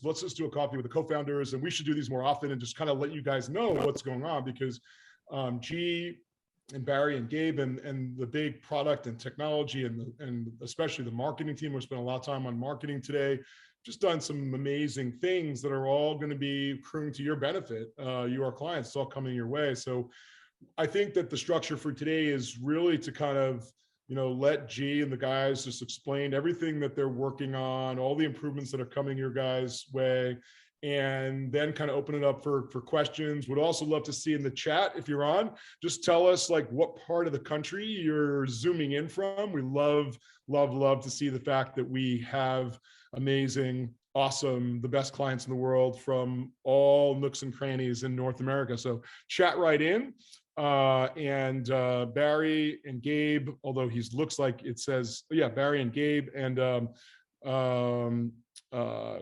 let's just do a coffee with the co-founders, and we should do these more often and just kind of let you guys know what's going on, because G and Barry and Gabe and the big product and technology and especially the marketing team, we spent a lot of time on marketing today, just done some amazing things that are all going to be accruing to your benefit, you, our clients. It's all coming your way. So I think that the structure for today is really to kind of, let G and the guys just explain everything that they're working on, all the improvements that are coming your guys' way, and then kind of open it up for questions. Would also love to see in the chat, if you're on, just tell us like what part of the country you're zooming in from. We love to see the fact that we have amazing, awesome, the best clients in the world from all nooks and crannies in North America. So chat right in. And Barry and Gabe, although he looks like it says, Barry and Gabe and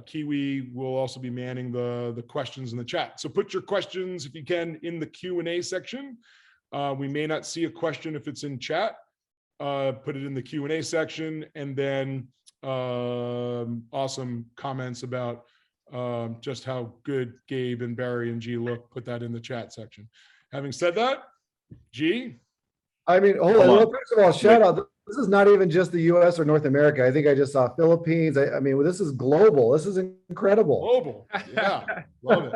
Kiwi will also be manning the questions in the chat. So put your questions, if you can, in the Q&A section. We may not see a question if it's in chat. Put it in the Q&A section, and then awesome comments about just how good Gabe and Barry and G look. Put that in the chat section. Having said that, G? I mean, hold on. First of all, shout out. This is not even just the US or North America. I think I just saw Philippines. I mean, this is global. This is incredible. Global. Yeah. Love it.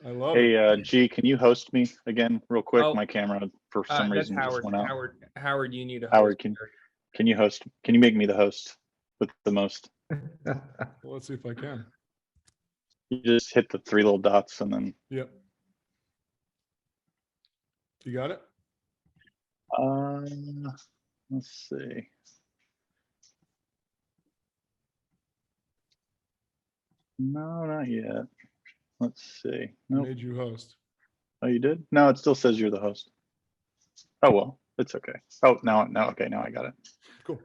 I love it. Hey, G, can you host me again real quick? My camera, for some reason, Howard, just went out. Howard, you need to host. Howard, can you host? Can you make me the host with the most? Well, let's see if I can. You just hit the 3 little dots and then. Yep. You got it? Let's see. No, not yet. Let's see. Nope. Made you host. Oh, you did? No, it still says you're the host. Oh, well, it's okay. Oh, now, okay, now I got it. Cool.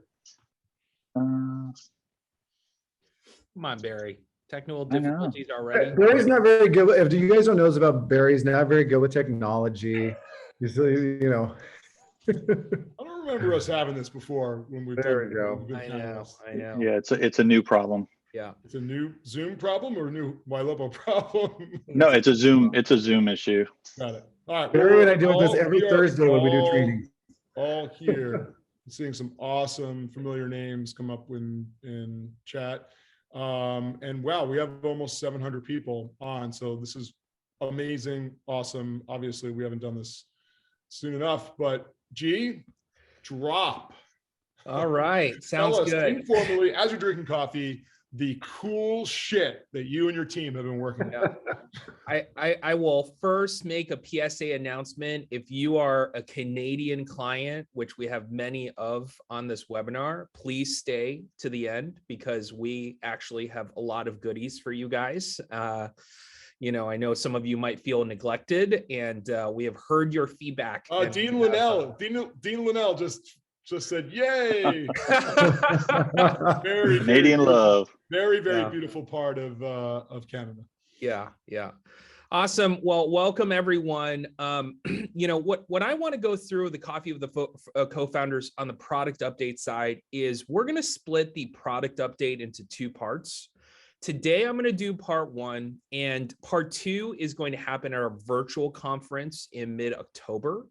Come on, Barry. Technical difficulties already. Barry's not very good. If you guys don't know about Barry's not very good with technology. I don't remember us having this before when we. There we go. I know. Yeah, it's a new problem. Yeah. It's a new Zoom problem or a new Ylopo problem? No, it's a Zoom issue. Got it. All right. Barry and I do this every Thursday when we do training. All here. Seeing some awesome familiar names come up in chat. And wow, we have almost 700 people on. So this is amazing, awesome. Obviously, we haven't done this soon enough, but G, drop. All right, sounds good. Informally, as you're drinking coffee, the cool shit that you and your team have been working on. I will first make a PSA announcement. If you are a Canadian client, which we have many of on this webinar, please stay to the end because we actually have a lot of goodies for you guys. I know some of you might feel neglected, and we have heard your feedback. Dean Linnell just said, yay. Very Canadian love. Very beautiful part of Canada. Yeah. Awesome. Well, welcome everyone. What I want to go through the coffee of the co-founders on the product update side is we're going to split the product update into 2 parts. Today, I'm going to do part 1, and part 2 is going to happen at our virtual conference in mid-October.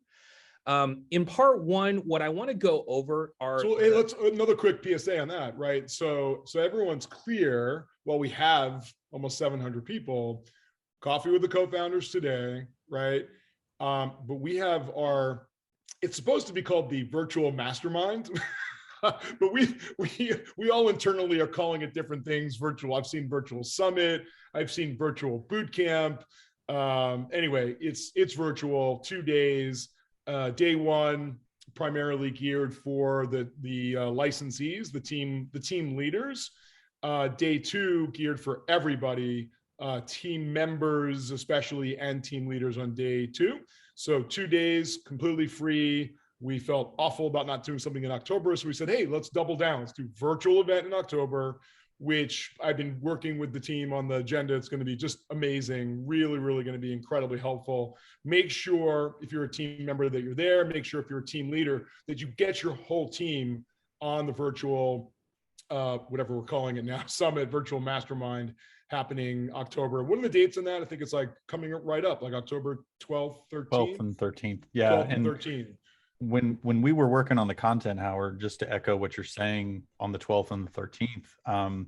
In part 1, what I want to go over are. So hey, let's another quick PSA on that, right? So everyone's clear. Well, we have almost 700 people. Coffee with the co-founders today, right? But we have it's supposed to be called the virtual mastermind. But we all internally are calling it different things. Virtual. I've seen virtual summit. I've seen virtual boot camp. Anyway, it's virtual, 2 days. Day 1 primarily geared for the licensees, the team leaders. Day 2 geared for everybody, team members especially, and team leaders on day 2. So 2 days completely free. We felt awful about not doing something in October, so we said, hey, let's double down. Let's do virtual event in October, which I've been working with the team on the agenda. It's going to be just amazing, really going to be incredibly helpful. Make sure if you're a team member that you're there. Make sure if you're a team leader that you get your whole team on the virtual whatever we're calling it now, summit, virtual mastermind happening October. What are the dates on that? I think it's like coming right up, like October 12th, 13th. 12th and 13th. Yeah. 12th and And 13th. when we were working on the content, Howard, just to echo what you're saying on the 12th and the 13th,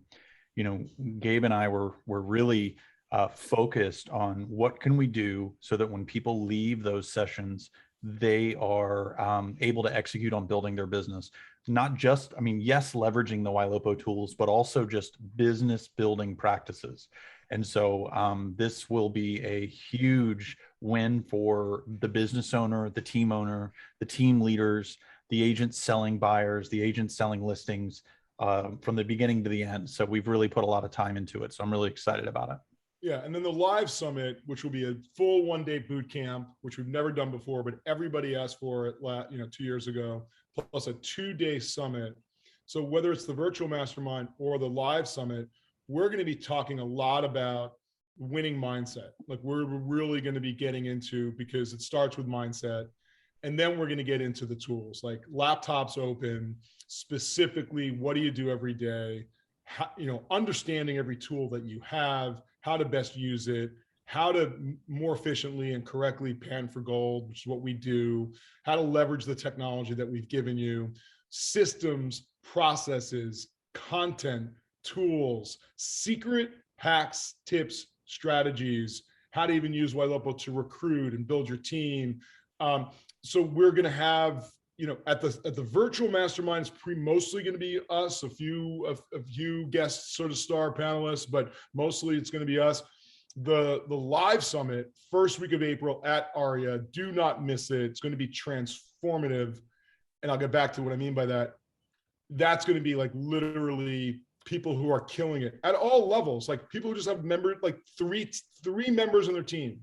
you know, Gabe and I were really focused on what can we do so that when people leave those sessions, they are able to execute on building their business. Not just, I mean, yes, leveraging the Ylopo tools, but also just business building practices. And so this will be a huge win for the business owner, the team leaders, the agents selling buyers, the agents selling listings from the beginning to the end. So we've really put a lot of time into it. So I'm really excited about it. Yeah, and then the live summit, which will be a full one-day boot camp, which we've never done before, but everybody asked for it, 2 years ago, plus a 2-day summit. So whether it's the virtual mastermind or the live summit, we're going to be talking a lot about winning mindset. Like we're really going to be getting into, because it starts with mindset, and then we're going to get into the tools, like laptops open, specifically, what do you do every day? How, understanding every tool that you have, how to best use it, how to more efficiently and correctly pan for gold, which is what we do, how to leverage the technology that we've given you, systems, processes, content, tools, secret hacks, tips, strategies, how to even use Ylopo to recruit and build your team. So we're going to have, at the virtual mastermind, it's mostly going to be us, a few guests, sort of star panelists, but mostly it's going to be us. The live summit, first week of April at Aria, do not miss it. It's going to be transformative. And I'll get back to what I mean by that. That's going to be like literally people who are killing it at all levels, like people who just have like three members on their team,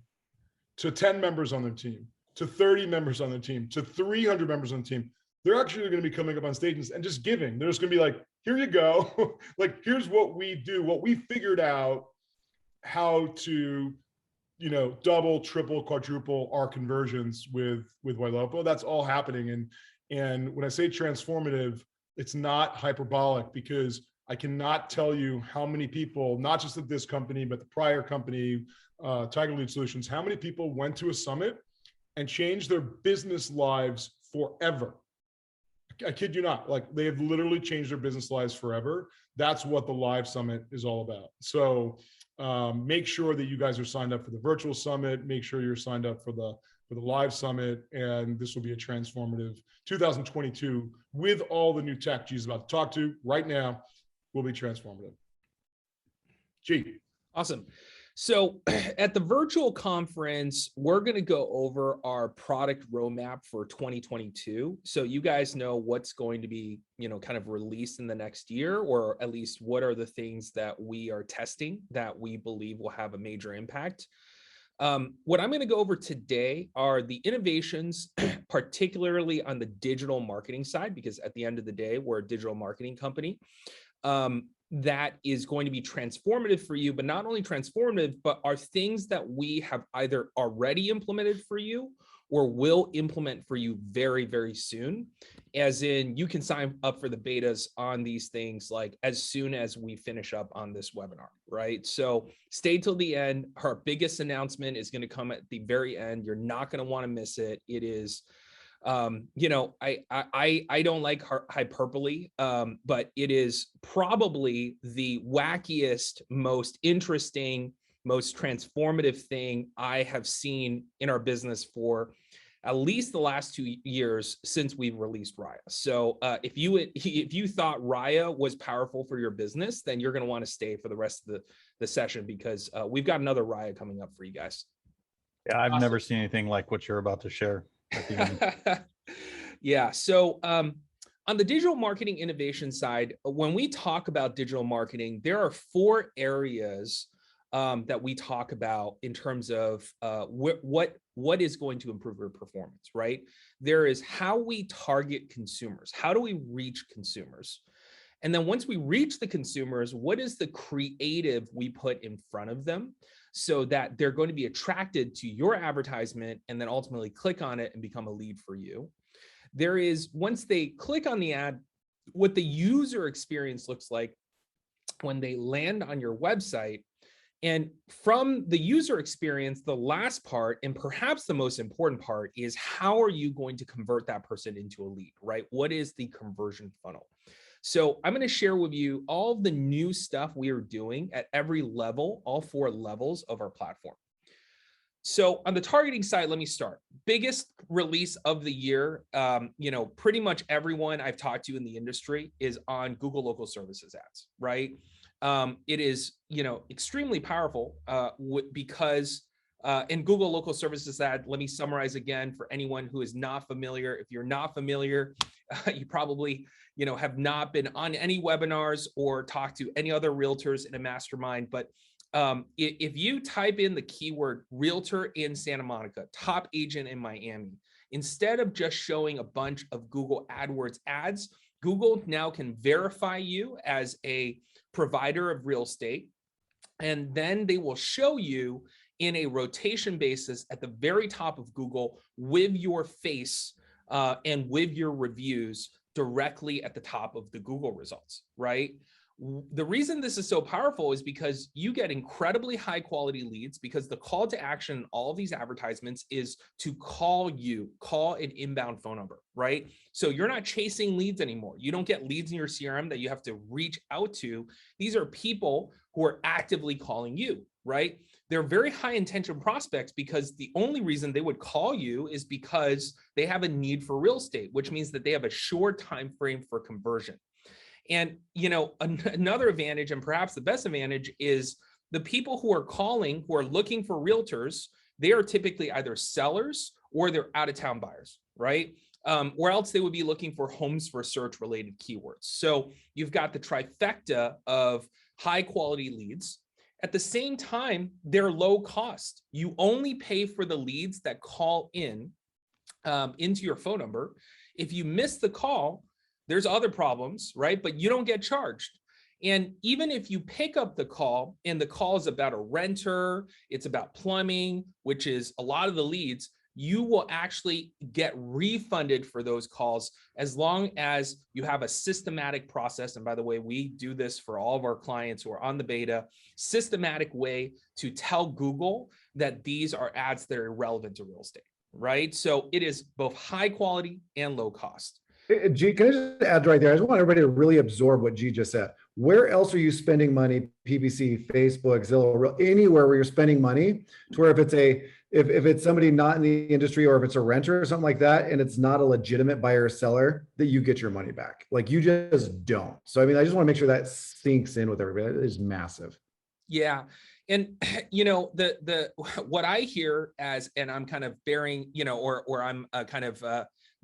to 10 members on their team, to 30 members on their team, to 300 members on the team. They're actually going to be coming up on stages and just giving. They're just going to be like, here you go. Like, here's what we do, what we figured out how to, double, triple, quadruple our conversions with Ylopo. That's all happening. And when I say transformative, it's not hyperbolic, because I cannot tell you how many people, not just at this company, but the prior company, Tiger Lead Solutions, how many people went to a summit and changed their business lives forever. I kid you not, like they have literally changed their business lives forever. That's what the live summit is all about. So make sure that you guys are signed up for the virtual summit. Make sure you're signed up for the live summit. And this will be a transformative 2022 with all the new tech G's about to talk to right now, will be transformative. G. Awesome. So at the virtual conference, we're going to go over our product roadmap for 2022. So you guys know what's going to be, kind of released in the next year, or at least what are the things that we are testing that we believe will have a major impact. What I'm going to go over today are the innovations, particularly on the digital marketing side, because at the end of the day, we're a digital marketing company. That is going to be transformative for you, but not only transformative, but are things that we have either already implemented for you or will implement for you very, very soon. As in, you can sign up for the betas on these things like as soon as we finish up on this webinar, right? So stay till the end. Our biggest announcement is going to come at the very end. You're not going to want to miss it. It is I don't like hyperbole, but it is probably the wackiest, most interesting, most transformative thing I have seen in our business for at least the last 2 years since we've released Raya. So if you thought Raya was powerful for your business, then you're going to want to stay for the rest of the session, because we've got another Raya coming up for you guys. Yeah, I've never seen anything like what you're about to share. Yeah. So on the digital marketing innovation side, when we talk about digital marketing, there are 4 areas that we talk about in terms of what is going to improve your performance, right? There is how we target consumers. How do we reach consumers? And then once we reach the consumers, what is the creative we put in front of them so that they're going to be attracted to your advertisement and then ultimately click on it and become a lead for you? There is, once they click on the ad, what the user experience looks like when they land on your website. And from the user experience, the last part, and perhaps the most important part, is how are you going to convert that person into a lead, right? What is the conversion funnel? So I'm going to share with you all the new stuff we are doing at every level, all 4 levels of our platform. So on the targeting side, let me start. Biggest release of the year, pretty much everyone I've talked to in the industry is on Google Local Services ads, right? It is, extremely powerful because in Google Local Services ad, let me summarize again for anyone who is not familiar. If you're not familiar, you probably, have not been on any webinars or talked to any other realtors in a mastermind, but if you type in the keyword realtor in Santa Monica, top agent in Miami, instead of just showing a bunch of Google AdWords ads, Google now can verify you as a provider of real estate. And then they will show you in a rotation basis at the very top of Google with your face and with your reviews directly at the top of the Google results, right? The reason this is so powerful is because you get incredibly high quality leads, because the call to action in all of these advertisements is to call an inbound phone number, right? So you're not chasing leads anymore. You don't get leads in your CRM that you have to reach out to. These are people who are actively calling you, right? They're very high intention prospects because the only reason they would call you is because they have a need for real estate, which means that they have a short time frame for conversion. And, another advantage, and perhaps the best advantage, is the people who are calling, who are looking for realtors, they are typically either sellers or they're out of town buyers, right? Or else they would be looking for homes for search related keywords. So you've got the trifecta of high quality leads. At the same time, they're low cost. You only pay for the leads that call in into your phone number. If you miss the call, there's other problems, right? But you don't get charged. And even if you pick up the call and the call is about a renter, it's about plumbing, which is a lot of the leads, you will actually get refunded for those calls as long as you have a systematic process. And by the way, we do this for all of our clients who are on the beta, systematic way to tell Google that these are ads that are relevant to real estate, right? So it is both high quality and low cost. G, can I just add right there? I just want everybody to really absorb what G just said. Where else are you spending money? PPC, Facebook, Zillow, anywhere where you're spending money, to where if it's somebody not in the industry, or if it's a renter or something like that, and it's not a legitimate buyer or seller, that you get your money back. Like, you just don't. So, I mean, I just want to make sure that sinks in with everybody. It is massive. Yeah. And, the what I hear as, and I'm kind of bearing, or I'm kind of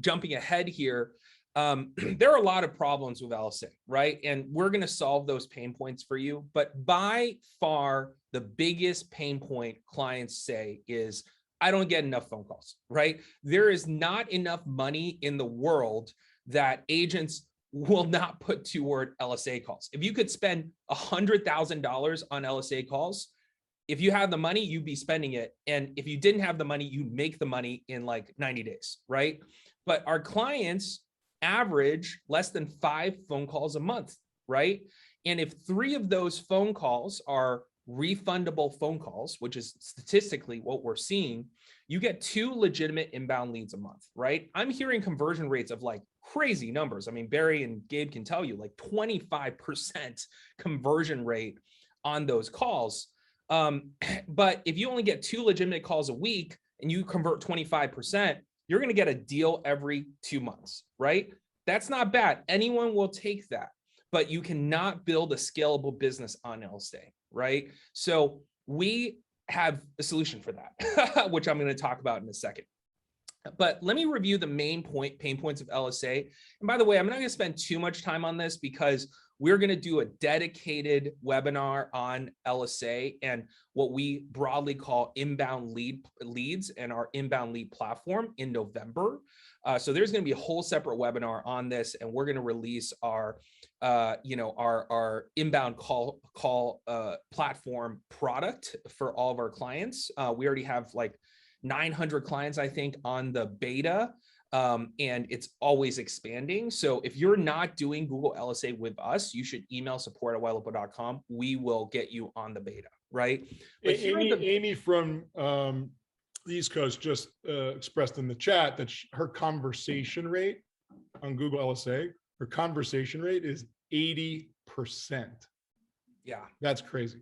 jumping ahead here, there are a lot of problems with LSA, right? And we're going to solve those pain points for you. But by far, the biggest pain point clients say is, I don't get enough phone calls, right? There is not enough money in the world that agents will not put toward LSA calls. If you could spend $100,000 on LSA calls, if you have the money, you'd be spending it. And if you didn't have the money, you'd make the money in like 90 days, right? But our clients average less than 5 phone calls a month, right? And if 3 of those phone calls are refundable phone calls, which is statistically what we're seeing, you get 2 legitimate inbound leads a month, right? I'm hearing conversion rates of like crazy numbers. I mean, Barry and Gabe can tell you like 25% conversion rate on those calls. But if you only get 2 legitimate calls a week and you convert 25%, you're going to get a deal every 2 months, right? That's not bad. Anyone will take that, but you cannot build a scalable business on LSA, right? So we have a solution for that, which I'm going to talk about in a second. But let me review the main pain points of LSA. And by the way, I'm not going to spend too much time on this because we're going to do a dedicated webinar on LSA and what we broadly call inbound leads and our inbound lead platform in November. So there's going to be a whole separate webinar on this, and we're going to release our, our inbound call platform product for all of our clients. We already have like 900 clients, I think, on the beta. and it's always expanding. So if you're not doing Google LSA with us, you should email support@ylopo.com. We will get you on the beta, right? But Amy from the East Coast just expressed in the chat that her conversation rate on Google LSA, her conversation rate is 80%. Yeah, that's crazy.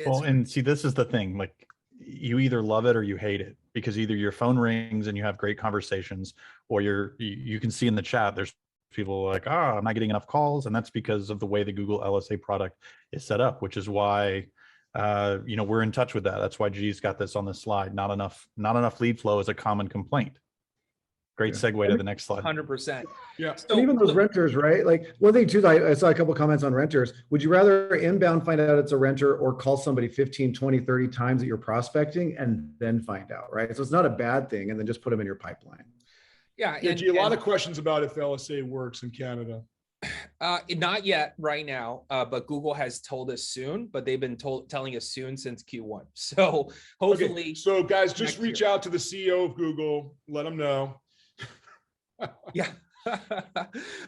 Well, and see, this is the thing, like you either love it or you hate it, because either your phone rings and you have great conversations, or you can see in the chat, there's people like, I'm not getting enough calls. And that's because of the way the Google LSA product is set up, which is why, we're in touch with that. That's why G's got this on the slide. Not enough lead flow is a common complaint. Great segue to the next slide. 100%. Yeah. So, and even those renters, right? Like one thing too, I saw a couple comments on renters. Would you rather inbound find out it's a renter, or call somebody 15, 20, 30 times that you're prospecting and then find out, right? So it's not a bad thing, and then just put them in your pipeline. Yeah. A lot of questions about if LSA works in Canada. Not yet right now, but Google has told us soon, but they've been telling us soon since Q1. So hopefully. Okay. So guys, just reach out to the CEO of Google, let them know. Yeah.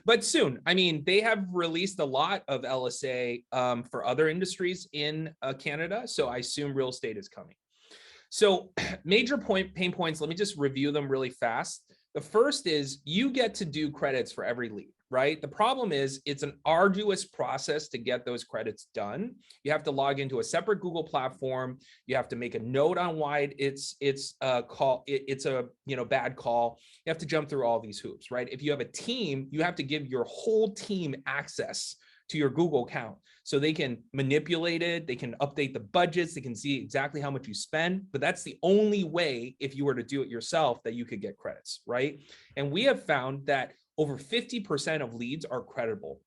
But soon. I mean, they have released a lot of LSA for other industries in Canada. So I assume real estate is coming. So major pain points, let me just review them really fast. The first is you get to do credits for every lead, right? The problem is it's an arduous process to get those credits done. You have to log into a separate Google platform. You have to make a note on why it's a bad call. You have to jump through all these hoops, right? If you have a team, you have to give your whole team access to your Google account so they can manipulate it, they can update the budgets, they can see exactly how much you spend. But that's the only way, if you were to do it yourself, that you could get credits, right? And we have found that over 50% of leads are creditable.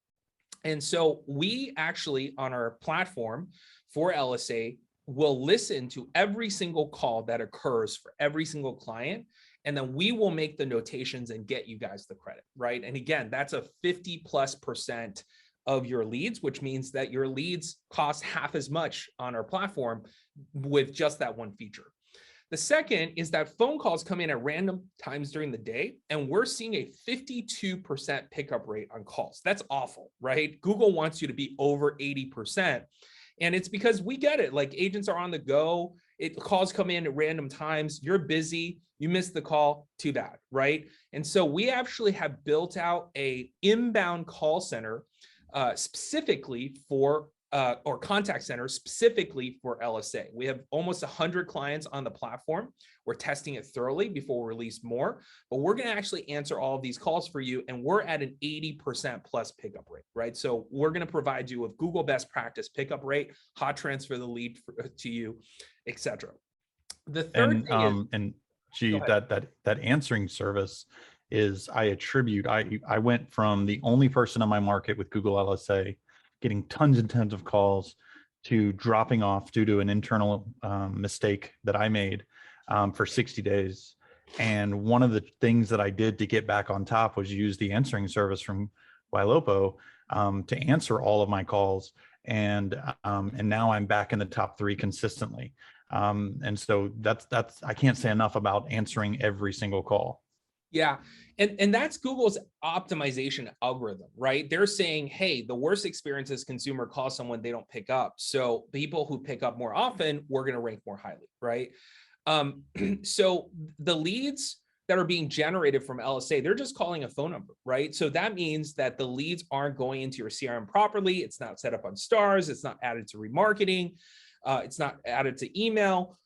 And so we actually, on our platform for LSA, will listen to every single call that occurs for every single client. And then we will make the notations and get you guys the credit, right? And again, that's a 50+% of your leads, which means that your leads cost half as much on our platform with just that one feature. The second is that phone calls come in at random times during the day, and we're seeing a 52% pickup rate on calls. That's awful, right? Google wants you to be over 80%. And it's because we get it. Like, agents are on the go. Calls come in at random times. You're busy. You missed the call. Too bad, right? And so we actually have built out a inbound call center specifically for, or contact center specifically for LSA. We have almost 100 clients on the platform. We're testing it thoroughly before we release more, but we're going to actually answer all of these calls for you. And we're at an 80% plus pickup rate, right? So we're going to provide you with Google best practice pickup rate, hot transfer the lead to you, etc. The third thing is, and gee, that answering service is, I went from the only person on my market with Google LSA getting tons and tons of calls to dropping off due to an internal mistake that I made for 60 days. And one of the things that I did to get back on top was use the answering service from Ylopo to answer all of my calls. And now I'm back in the top 3 consistently. And so that's I can't say enough about answering every single call. Yeah. And that's Google's optimization algorithm, right? They're saying, hey, the worst experience is consumer call someone, they don't pick up. So people who pick up more often, we're going to rank more highly, right? So the leads that are being generated from LSA, they're just calling a phone number, right? So that means that the leads aren't going into your CRM properly. It's not set up on stars. It's not added to remarketing. It's not added to email.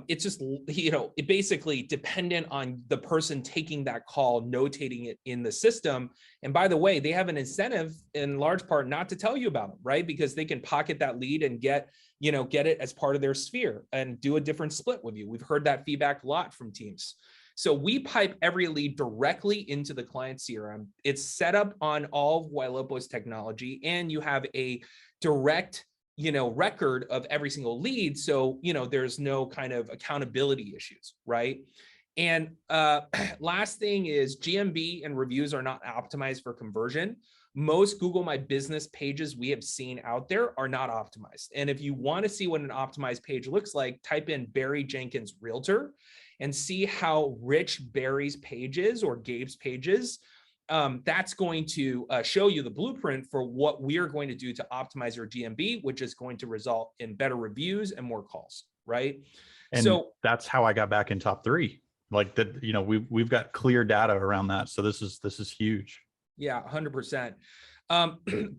It's just, it basically dependent on the person taking that call, notating it in the system. And by the way, they have an incentive in large part not to tell you about them, right? Because they can pocket that lead and get it as part of their sphere and do a different split with you. We've heard that feedback a lot from teams. So we pipe every lead directly into the client CRM. It's set up on all of Ylopo's technology, and you have a direct record of every single lead. So, there's no kind of accountability issues, right? And last thing is GMB and reviews are not optimized for conversion. most Google My Business pages we have seen out there are not optimized. And if you want to see what an optimized page looks like, type in Barry Jenkins Realtor and see how rich Barry's page is, or Gabe's pages. That's going to show you the blueprint for what we are going to do to optimize your GMB, which is going to result in better reviews and more calls, right? And so that's how I got back in top 3. Like that, you know, we've got clear data around that. So this is huge. Yeah, 100%.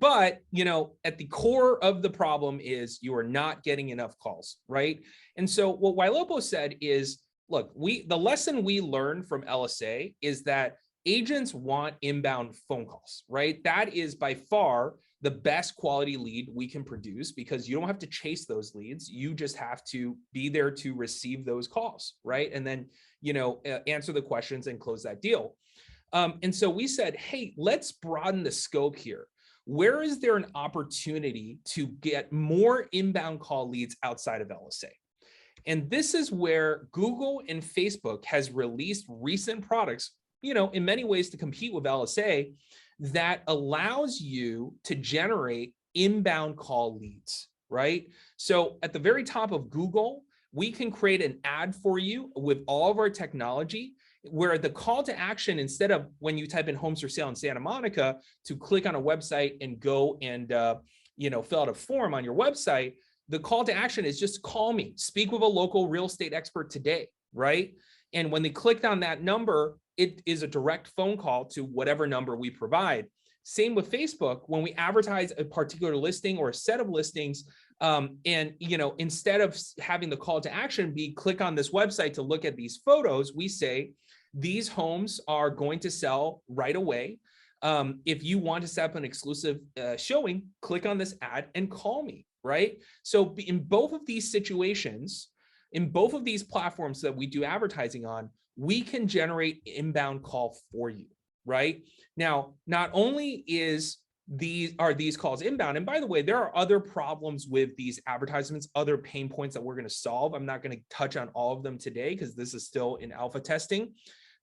But, you know, at the core of the problem is you are not getting enough calls, right? And so what Ylopo said is, look, the lesson we learned from LSA is that agents want inbound phone calls, right? That is by far the best quality lead we can produce, because you don't have to chase those leads. You just have to be there to receive those calls, right? And then, you know, answer the questions and close that deal. And so we said, hey, let's broaden the scope here. Where is there an opportunity to get more inbound call leads outside of LSA? And this is where Google and Facebook has released recent products, you know, in many ways to compete with LSA, that allows you to generate inbound call leads, right? So at the very top of Google, we can create an ad for you with all of our technology, where the call to action, instead of when you type in homes for sale in Santa Monica, to click on a website and go and, you know, fill out a form on your website, the call to action is just call me, speak with a local real estate expert today, right? And when they clicked on that number, it is a direct phone call to whatever number we provide. Same with Facebook. When we advertise a particular listing or a set of listings, and, you know, instead of having the call to action be click on this website to look at these photos, we say, these homes are going to sell right away. If you want to set up an exclusive showing, click on this ad and call me, right? So in both of these situations, in both of these platforms that we do advertising on, we can generate inbound call for you, right? Now, not only are these calls inbound, and by the way, there are other problems with these advertisements, other pain points that we're going to solve. I'm not going to touch on all of them today because this is still in alpha testing.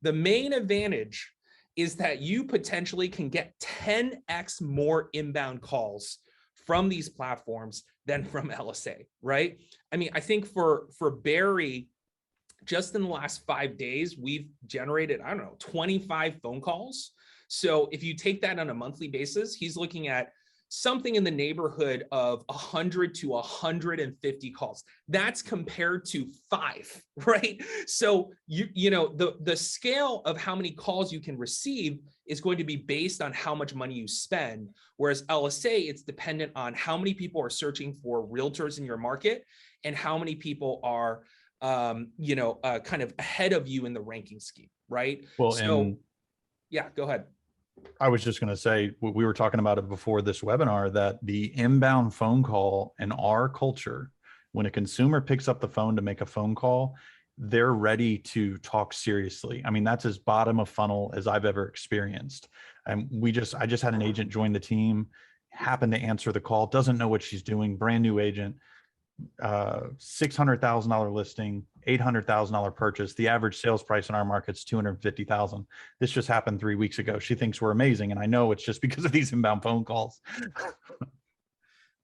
The main advantage is that you potentially can get 10x more inbound calls from these platforms than from LSA, right? I mean, I think for Barry, just in the last 5 days, we've generated, I don't know, 25 phone calls. So if you take that on a monthly basis, he's looking at something in the neighborhood of 100 to 150 calls. That's compared to 5, right? So you know, the scale of how many calls you can receive is going to be based on how much money you spend. Whereas LSA, it's dependent on how many people are searching for realtors in your market and how many people are you know, kind of ahead of you in the ranking scheme, right? Well, so and yeah, go ahead. I was just going to say, we were talking about it before this webinar, that the inbound phone call in our culture, when a consumer picks up the phone to make a phone call, they're ready to talk seriously. I mean, that's as bottom of funnel as I've ever experienced. And I just had an agent join the team, happened to answer the call, doesn't know what she's doing, brand new agent, $600,000 listing, $800,000 purchase. The average sales price in our market's $250,000. This just happened 3 weeks ago. She thinks we're amazing, and I know it's just because of these inbound phone calls.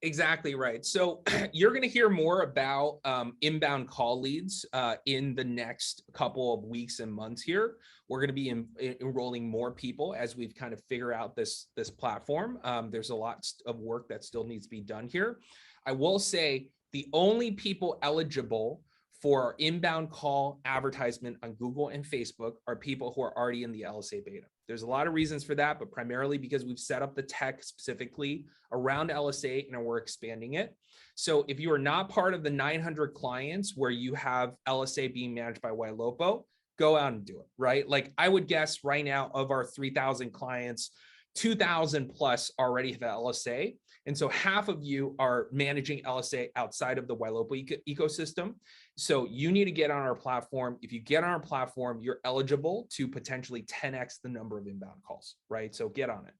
Exactly right. So you're going to hear more about inbound call leads in the next couple of weeks and months here. We're going to be enrolling more people as we've kind of figure out this platform. There's a lot of work that still needs to be done here. I will say the only people eligible for our inbound call advertisement on Google and Facebook are people who are already in the LSA beta. There's a lot of reasons for that, but primarily because we've set up the tech specifically around LSA and we're expanding it. So if you are not part of the 900 clients where you have LSA being managed by Ylopo, go out and do it, right? Like I would guess right now of our 3,000 clients, 2,000 plus already have LSA. And so half of you are managing LSA outside of the Ylopo ecosystem. So you need to get on our platform. If you get on our platform, you're eligible to potentially 10x the number of inbound calls, right? So get on it.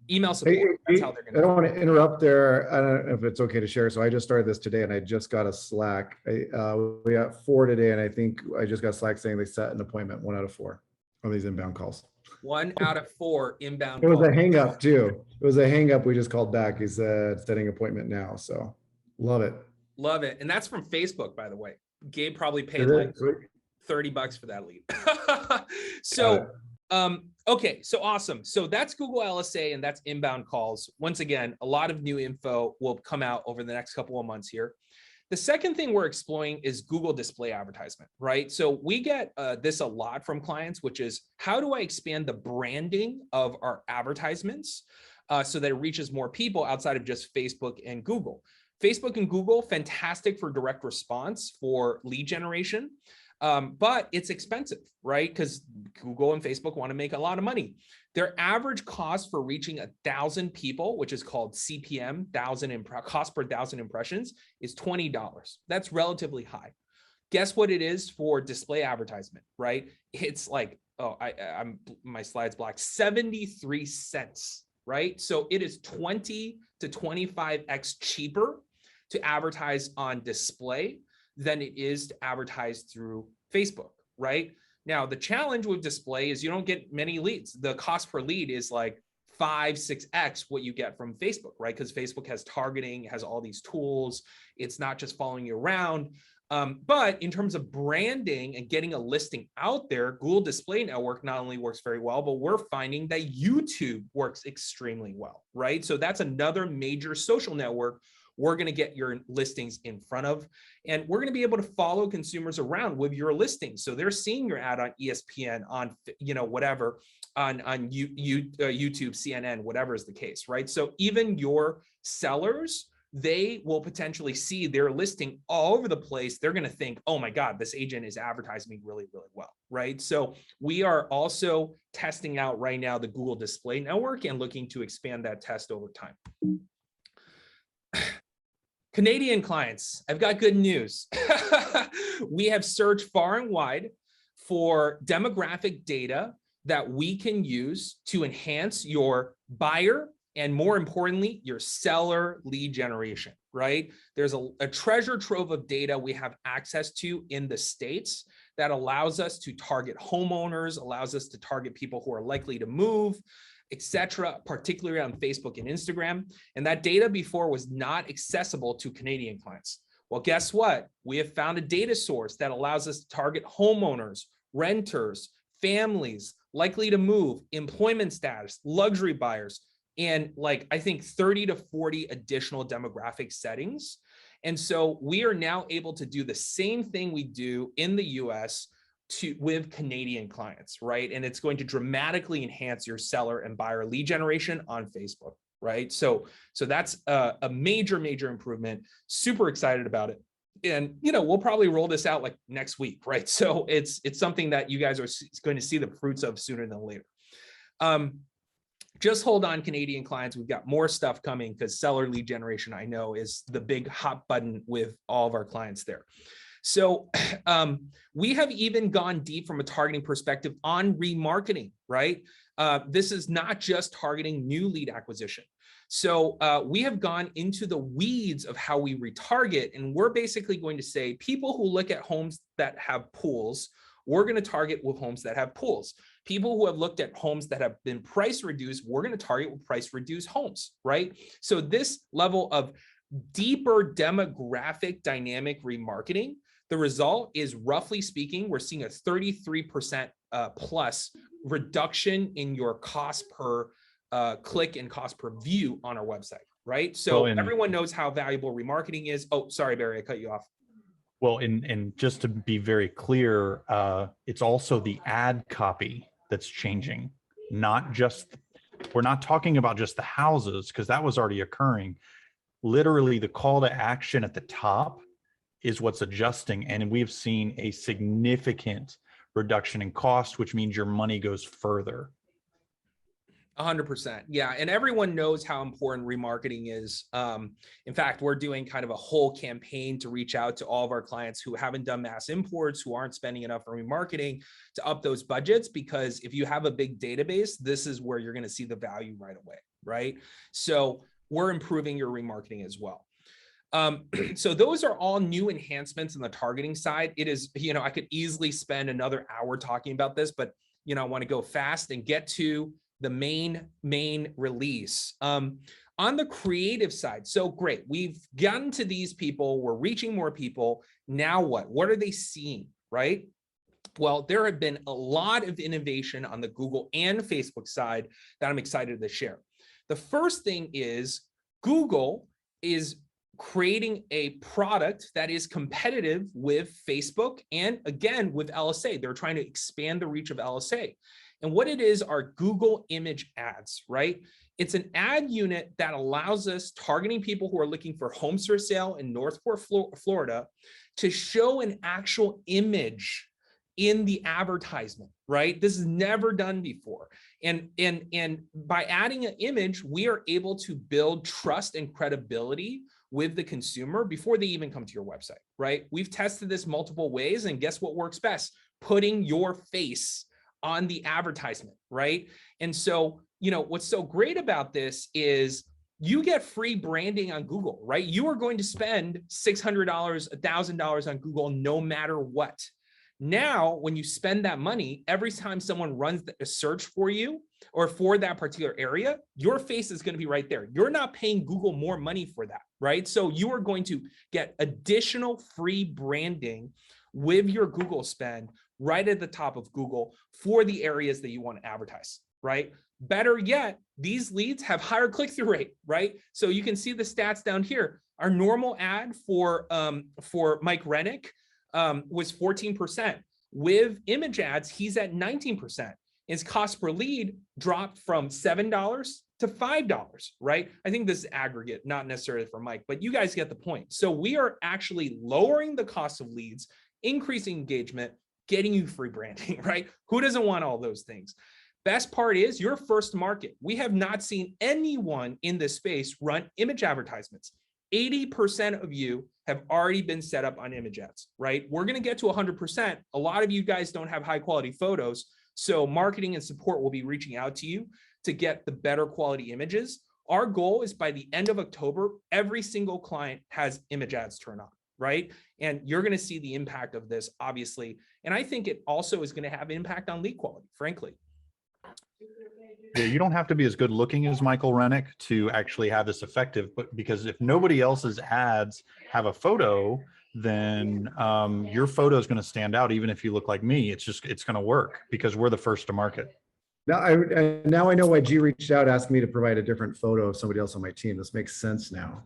Email support. That's how they're going to. I don't want to interrupt there. I don't know if it's okay to share. So I just started this today and I just got a Slack. We got 4 today, and I think I just got Slack saying they set an appointment 1 out of 4. on these inbound calls. 1 out of 4 inbound It was calls. a hang up too. It was a hang up. We just called back. He said, setting appointment now. So love it. Love it. And that's from Facebook, by the way. Gabe probably paid Is like it? Sweet. $30 for that lead. So, okay, so awesome. So that's Google LSA and that's inbound calls. Once again, a lot of new info will come out over the next couple of months here. The second thing we're exploring is Google display advertisement, right? So we get this a lot from clients, which is how do I expand the branding of our advertisements so that it reaches more people outside of just Facebook and Google. Facebook and Google, fantastic for direct response for lead generation, but it's expensive, right? Because Google and Facebook want to make a lot of money. Their average cost for reaching 1,000 people, which is called CPM, cost per 1,000 impressions, is $20. That's relatively high. Guess what it is for display advertisement, right? It's like, my slide's black, 73 cents, right? So it is 20 to 25x cheaper to advertise on display than it is to advertise through Facebook, right? Now, the challenge with display is you don't get many leads. The cost per lead is like 5-6x what you get from Facebook, right? Because Facebook has targeting, has all these tools. It's not just following you around. But in terms of branding and getting a listing out there, Google Display Network not only works very well, but we're finding that YouTube works extremely well, right? So that's another major social network we're going to get your listings in front of, and we're going to be able to follow consumers around with your listings. So they're seeing your ad on ESPN, on, whatever, on YouTube, CNN, whatever is the case, right? So even your sellers, they will potentially see their listing all over the place. They're going to think, oh my God, this agent is advertising me really, really well, right? So we are also testing out right now the Google Display Network and looking to expand that test over time. Canadian clients, I've got good news. We have searched far and wide for demographic data that we can use to enhance your buyer and, more importantly, your seller lead generation, right? There's a treasure trove of data we have access to in the States that allows us to target homeowners, allows us to target people who are likely to move, etc., particularly on Facebook and Instagram. And that data before was not accessible to Canadian clients. Well, guess what? We have found a data source that allows us to target homeowners, renters, families, likely to move, employment status, luxury buyers, and I think 30 to 40 additional demographic settings. And so we are now able to do the same thing we do in the US with Canadian clients, right? And it's going to dramatically enhance your seller and buyer lead generation on Facebook, right? So that's a major, major improvement. Super excited about it. And, we'll probably roll this out like next week, right? So it's something that you guys are going to see the fruits of sooner than later. Just hold on, Canadian clients. We've got more stuff coming because seller lead generation, I know, is the big hot button with all of our clients there. So we have even gone deep from a targeting perspective on remarketing, right? This is not just targeting new lead acquisition. So we have gone into the weeds of how we retarget, and we're basically going to say people who look at homes that have pools, we're going to target with homes that have pools. People who have looked at homes that have been price reduced, we're going to target with price reduced homes, right? So this level of deeper demographic dynamic remarketing, the result is, roughly speaking, we're seeing a 33% plus reduction in your cost per click and cost per view on our website, right? So everyone knows how valuable remarketing is. Oh, sorry, Barry, I cut you off. Well, and just to be very clear, it's also the ad copy that's changing, we're not talking about just the houses, because that was already occurring. Literally, the call to action at the top is what's adjusting, and we've seen a significant reduction in cost, which means your money goes further. 100%. Yeah. And everyone knows how important remarketing is. In fact, we're doing kind of a whole campaign to reach out to all of our clients who haven't done mass imports, who aren't spending enough on remarketing, to up those budgets, because if you have a big database, this is where you're going to see the value right away, right? So we're improving your remarketing as well. So those are all new enhancements on the targeting side. It is, I could easily spend another hour talking about this, but I want to go fast and get to the main release. On the creative side, so great. We've gotten to these people. We're reaching more people. Now what? What are they seeing, right? Well, there have been a lot of innovation on the Google and Facebook side that I'm excited to share. The first thing is Google is creating a product that is competitive with Facebook and again with LSA. They're trying to expand the reach of LSA. And what it is are Google image ads, right? It's an ad unit that allows us, targeting people who are looking for homes for sale in Northport, Florida, to show an actual image in the advertisement, right? This is never done before. And by adding an image, we are able to build trust and credibility with the consumer before they even come to your website, right? We've tested this multiple ways, and guess what works best? Putting your face on the advertisement, right? And so, what's so great about this is you get free branding on Google, right? You are going to spend $600, $1,000 on Google no matter what. Now, when you spend that money, every time someone runs a search for you or for that particular area, your face is going to be right there. You're not paying Google more money for that, right? So you are going to get additional free branding with your Google spend right at the top of Google for the areas that you want to advertise, right? Better yet, these leads have higher click-through rate, right? So you can see the stats down here. Our normal ad for Mike Rennick was 14%. With image ads, he's at 19%. His cost per lead dropped from $7 to $5, right? I think this is aggregate, not necessarily for Mike, but you guys get the point. So we are actually lowering the cost of leads, increasing engagement, getting you free branding, right? Who doesn't want all those things? Best part is your first market. We have not seen anyone in this space run image advertisements. 80% of you have already been set up on image ads, right? We're going to get to 100%. A lot of you guys don't have high quality photos. So marketing and support will be reaching out to you to get the better quality images. Our goal is by the end of October, every single client has image ads turn on, right? And you're going to see the impact of this, obviously. And I think it also is going to have impact on lead quality, frankly. Yeah, you don't have to be as good looking as Michael Rennick to actually have this effective, but because if nobody else's ads have a photo, then your photo is going to stand out. Even if you look like me, it's going to work because we're the first to market. Now I know why G reached out, asked me to provide a different photo of somebody else on my team. This makes sense now.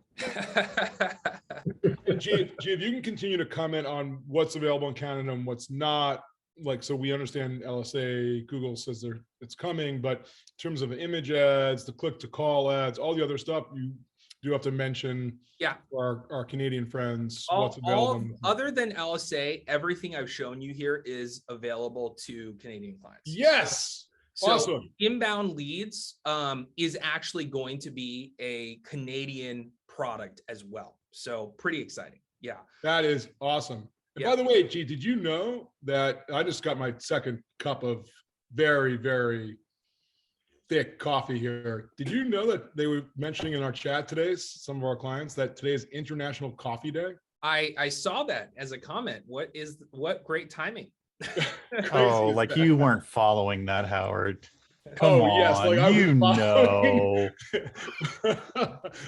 G, if you can continue to comment on what's available in Canada and what's not, like, so we understand LSA, Google says it's coming, but in terms of image ads, the click to call ads, all the other stuff, you do have to mention for our Canadian friends what's available. Other than LSA, everything I've shown you here is available to Canadian clients. Yes. So awesome. Inbound leads is actually going to be a Canadian product as well. So pretty exciting. Yeah. That is awesome. And by the way, G, did you know that I just got my second cup of very, very thick coffee here? Did you know that they were mentioning in our chat today, some of our clients, that today is International Coffee Day? I saw that as a comment. What great timing. Oh, like you weren't following that, Howard. Come on, yes, like you know.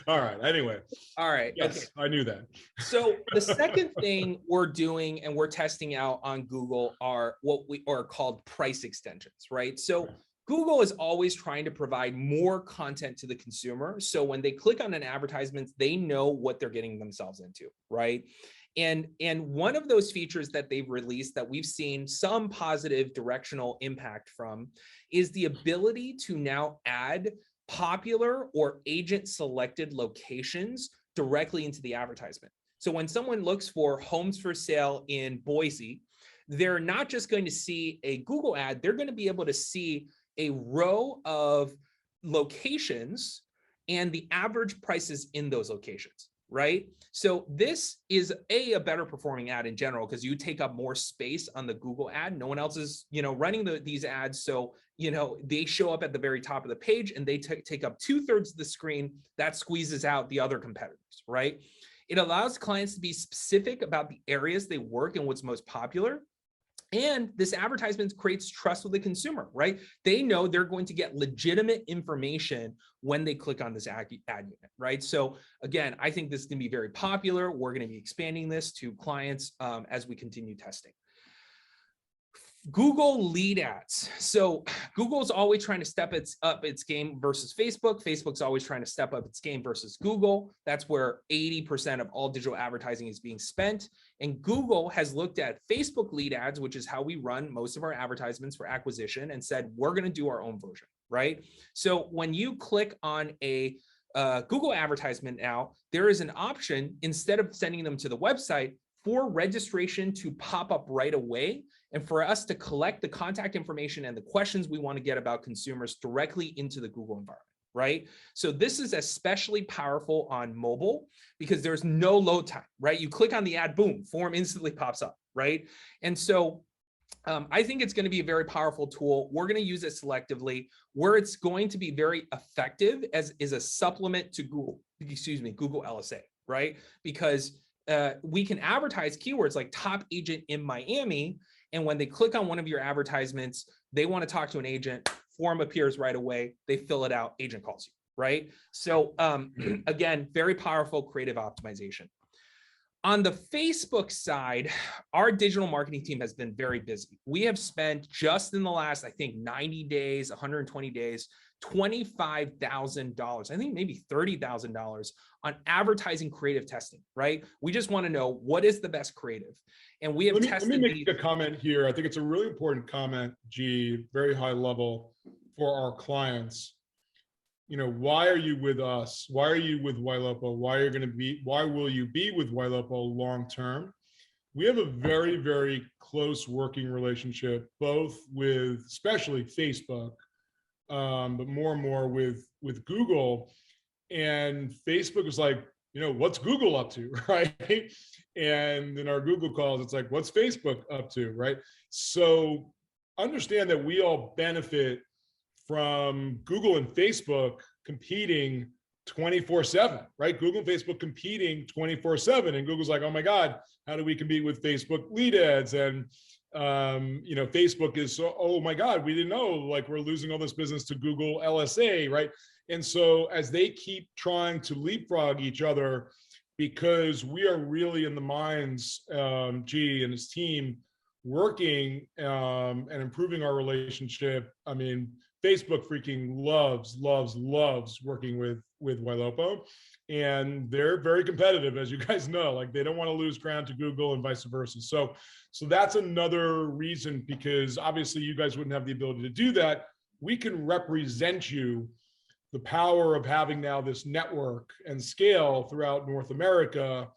All right. Anyway. All right. Yes, okay. I knew that. So the second thing we're doing and we're testing out on Google are what we are called price extensions, right? So Google is always trying to provide more content to the consumer. So when they click on an advertisement, they know what they're getting themselves into, right? And one of those features that they've released that we've seen some positive directional impact from is the ability to now add popular or agent selected locations directly into the advertisement. So when someone looks for homes for sale in Boise, they're not just going to see a Google ad, they're going to be able to see a row of locations and the average prices in those locations, right? So this is a better performing ad in general because you take up more space on the Google ad. No one else is, running these ads. So, they show up at the very top of the page and they take up 2/3 of the screen. That squeezes out the other competitors, right? It allows clients to be specific about the areas they work and what's most popular. And this advertisement creates trust with the consumer, right? They know they're going to get legitimate information when they click on this ad unit, right? So again, I think this is going to be very popular. We're going to be expanding this to clients as we continue testing. Google lead ads. So Google's always trying to step up its game versus Facebook. Facebook's always trying to step up its game versus Google. That's where 80% of all digital advertising is being spent. And Google has looked at Facebook lead ads, which is how we run most of our advertisements for acquisition, and said, we're going to do our own version, right? So when you click on a Google advertisement now, there is an option, instead of sending them to the website, for registration to pop up right away, and for us to collect the contact information and the questions we want to get about consumers directly into the Google environment, right? So this is especially powerful on mobile because there's no load time, right? You click on the ad, boom, form instantly pops up, right? And so I think it's going to be a very powerful tool. We're going to use it selectively. Where it's going to be very effective is a supplement to Google LSA, right? Because we can advertise keywords like top agent in Miami. And when they click on one of your advertisements, they want to talk to an agent, form appears right away, they fill it out, agent calls you, right? So again, very powerful creative optimization. On the Facebook side, our digital marketing team has been very busy. We have spent just in the last, I think 90 days, 120 days, $25,000, I think maybe $30,000 on advertising creative testing, right? We just want to know what is the best creative. And we have tested. Let me make a comment here. I think it's a really important comment, G, very high level for our clients. You know, why are you with us? Why are you with Ylopo? Why will you be with Ylopo long term? We have a very, very close working relationship, both with especially Facebook, but more and more with Google. And Facebook is like, you know, what's Google up to, right? And in our Google calls, it's like, what's Facebook up to, right? So understand that we all benefit from Google and Facebook competing 24/7, right? Google and Facebook competing 24/7, and Google's like, oh my God, how do we compete with Facebook lead ads? And you know, Facebook is so, oh my God, we didn't know, like we're losing all this business to Google LSA, right? And so as they keep trying to leapfrog each other, because we are really in the minds, G and his team, working and improving our relationship. I mean, Facebook freaking loves working with Ylopo, and they're very competitive, as you guys know. Like they don't want to lose ground to Google and vice versa. So that's another reason, because obviously you guys wouldn't have the ability to do that. We can represent you. The power of having now this network and scale throughout North America.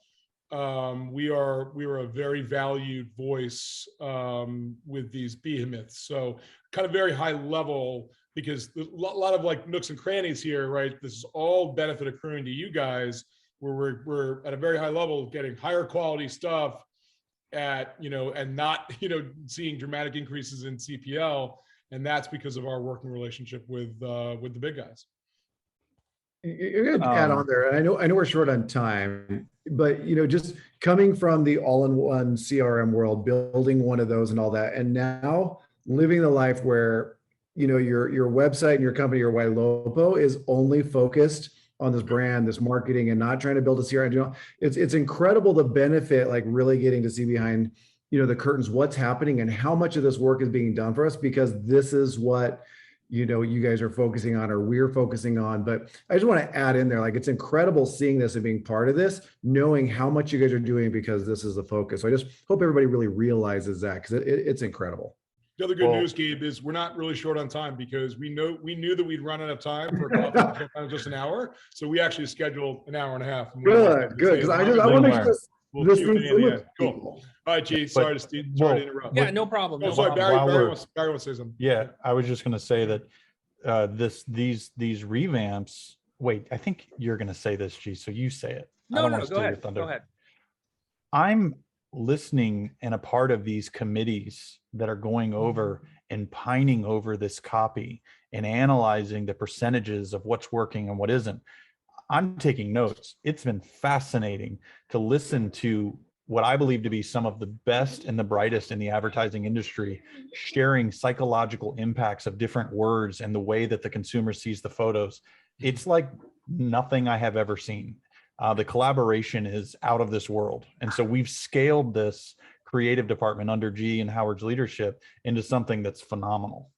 We are a very valued voice with these behemoths. So kind of very high level, because there's a lot of like nooks and crannies here, right? This is all benefit accruing to you guys, where we're at a very high level getting higher quality stuff at, you know, and not, you know, seeing dramatic increases in CPL. And that's because of our working relationship with the big guys. You're gonna add on there, and I know we're short on time, but you know, just coming from the all-in-one CRM world, building one of those and all that, and now living the life where, you know, your website and your company, your Ylopo, is only focused on this brand, this marketing, and not trying to build a CRM. You know, it's incredible the benefit, like really getting to see behind, you know, the curtains, what's happening and how much of this work is being done for us, because this is what, you know, you guys are focusing on, or we're focusing on. But I just want to add in there, like, it's incredible seeing this and being part of this, knowing how much you guys are doing, because this is the focus. So I just hope everybody really realizes that, because it's incredible. The other good news, Gabe, is we're not really short on time, because we knew that we'd run out of time for a coffee just an hour. So we actually scheduled an hour and a half. Good. Because I want to make sure this thing's cool. All right, G, sorry to interrupt. Yeah, no problem. Oh, sorry, Barry wants to say something. Yeah, I was just going to say that these revamps. Wait, I think you're going to say this, G. So you say it. No, go ahead. Go ahead. I'm listening and a part of these committees that are going over and pining over this copy and analyzing the percentages of what's working and what isn't. I'm taking notes. It's been fascinating to listen to what I believe to be some of the best and the brightest in the advertising industry, sharing psychological impacts of different words and the way that the consumer sees the photos. It's like nothing I have ever seen. The collaboration is out of this world. And so we've scaled this creative department under G and Howard's leadership into something that's phenomenal.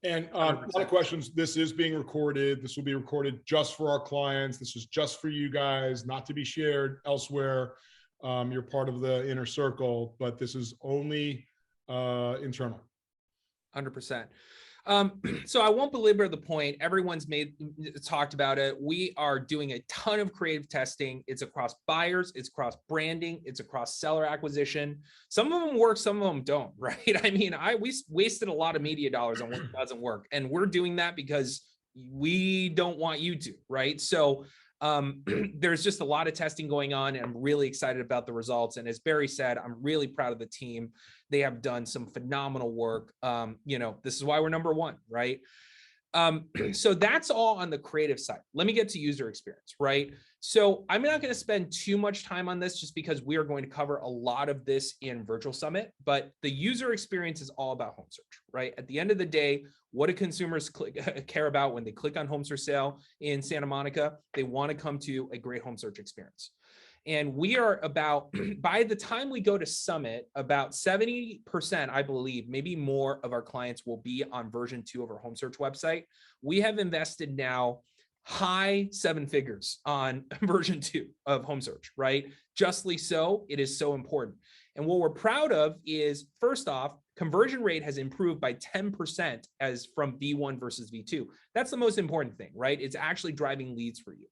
And a lot of questions. This is being recorded. This will be recorded just for our clients. This is just for you guys, not to be shared elsewhere. You're part of the inner circle, but this is only internal. 100%. So I won't belabor the point. Everyone's talked about it. We are doing a ton of creative testing. It's across buyers, it's across branding, it's across seller acquisition. Some of them work, some of them don't, right? I mean, we wasted a lot of media dollars on what doesn't work. And we're doing that because we don't want you to, right? So there's just a lot of testing going on, and I'm really excited about the results. And as Barry said, I'm really proud of the team. They have done some phenomenal work. This is why we're number one, right? So that's all on the creative side. Let me get to user experience, right? So I'm not going to spend too much time on this just because we are going to cover a lot of this in Virtual Summit, but the user experience is all about home search, right? At the end of the day, what do consumers care about when they click on home for sale in Santa Monica? They want to come to a great home search experience. And we are about, by the time we go to Summit, about 70%, I believe, maybe more of our clients will be on version 2 of our home search website. We have invested now high 7 figures on version 2 of home search, right? Justly so, it is so important. And what we're proud of is, first off, conversion rate has improved by 10% as from V1 versus V2. That's the most important thing, right? It's actually driving leads for you.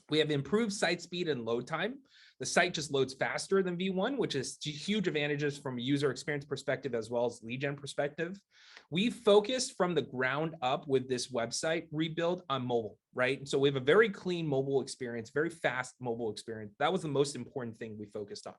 We have improved site speed and load time. The site just loads faster than V1, which is huge advantages from a user experience perspective as well as lead gen perspective. We focused from the ground up with this website rebuild on mobile, right? And so we have a very clean mobile experience, very fast mobile experience. That was the most important thing we focused on.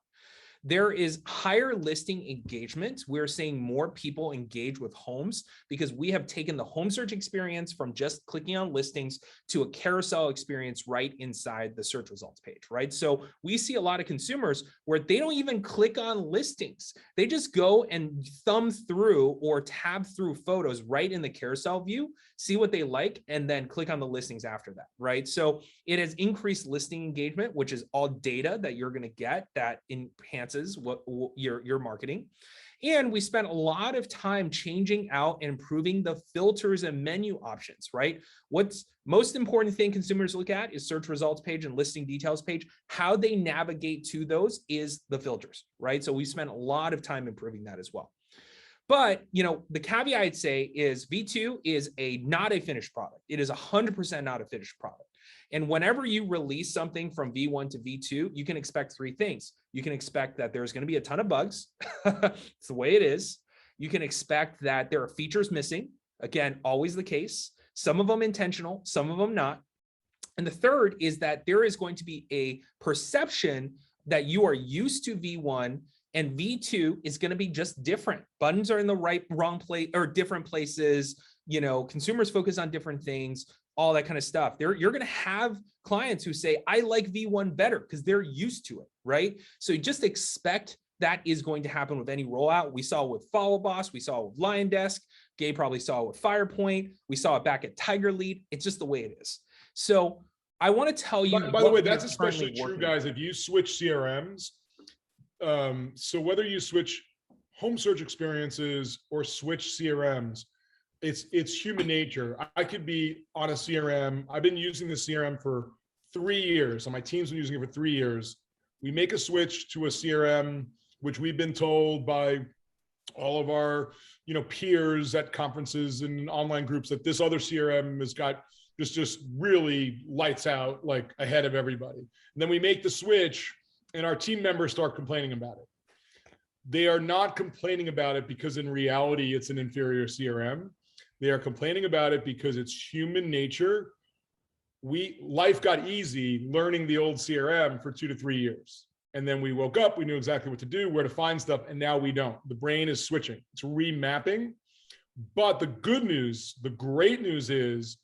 There is higher listing engagement. We're seeing more people engage with homes because we have taken the home search experience from just clicking on listings to a carousel experience right inside the search results page, right? So we see a lot of consumers where they don't even click on listings. They just go and thumb through or tab through photos right in the carousel view, see what they like, and then click on the listings after that, right? So it has increased listing engagement, which is all data that you're going to get that enhances what your marketing. And we spent a lot of time changing out and improving the filters and menu options, right? What's most important thing consumers look at is search results page and listing details page. How they navigate to those is the filters, right? So we spent a lot of time improving that as well. But, the caveat I'd say is V2 is not a finished product. It is 100% not a finished product. And whenever you release something from V1 to V2, you can expect 3 things. You can expect that there's going to be a ton of bugs. It's the way it is. You can expect that there are features missing. Again, always the case. Some of them intentional, some of them not. And the third is that there is going to be a perception that you are used to V1 and V2 is going to be just different. Buttons are in the wrong place or different places. Consumers focus on different things, all that kind of stuff. You're going to have clients who say, I like V1 better because they're used to it, right? So just expect that is going to happen with any rollout. We saw it with Follow Boss. We saw it with Lion Desk. Gabe probably saw it with Firepoint. We saw it back at Tiger Lead. It's just the way it is. So I want to tell you. By the way, that's especially true, guys, if you switch CRMs. So whether you switch home search experiences or switch CRMs, it's human nature. I could be on a CRM. I've been using the CRM for 3 years, and my team's been using it for 3 years. We make a switch to a CRM, which we've been told by all of our, peers at conferences and online groups that this other CRM has got just really lights out, like ahead of everybody. And then we make the switch, and our team members start complaining about it. They are not complaining about it because in reality, it's an inferior CRM. They are complaining about it because it's human nature. Life got easy learning the old CRM for 2 to 3 years. And then we woke up, we knew exactly what to do, where to find stuff, and now we don't. The brain is switching, it's remapping. But the good news, the great news is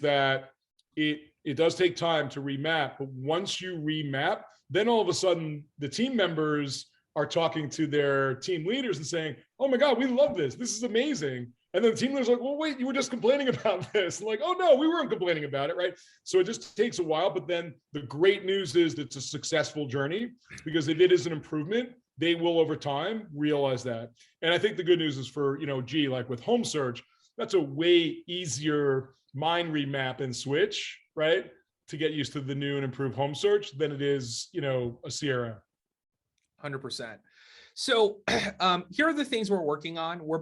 that it does take time to remap, but once you remap, Then all of a sudden, the team members are talking to their team leaders and saying, oh my God, we love this. This is amazing. And then the team leaders are like, well, wait, you were just complaining about this. And like, oh no, we weren't complaining about it, right? So it just takes a while, but then the great news is that it's a successful journey, because if it is an improvement, they will over time realize that. And I think the good news is for, G, like with home search, that's a way easier mind remap and switch, right? To get used to the new and improved home search than it is, a CRM. 100%. So here are the things we're working on. We're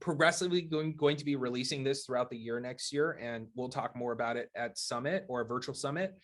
progressively going to be releasing this throughout the year next year, and we'll talk more about it at Summit or a virtual summit.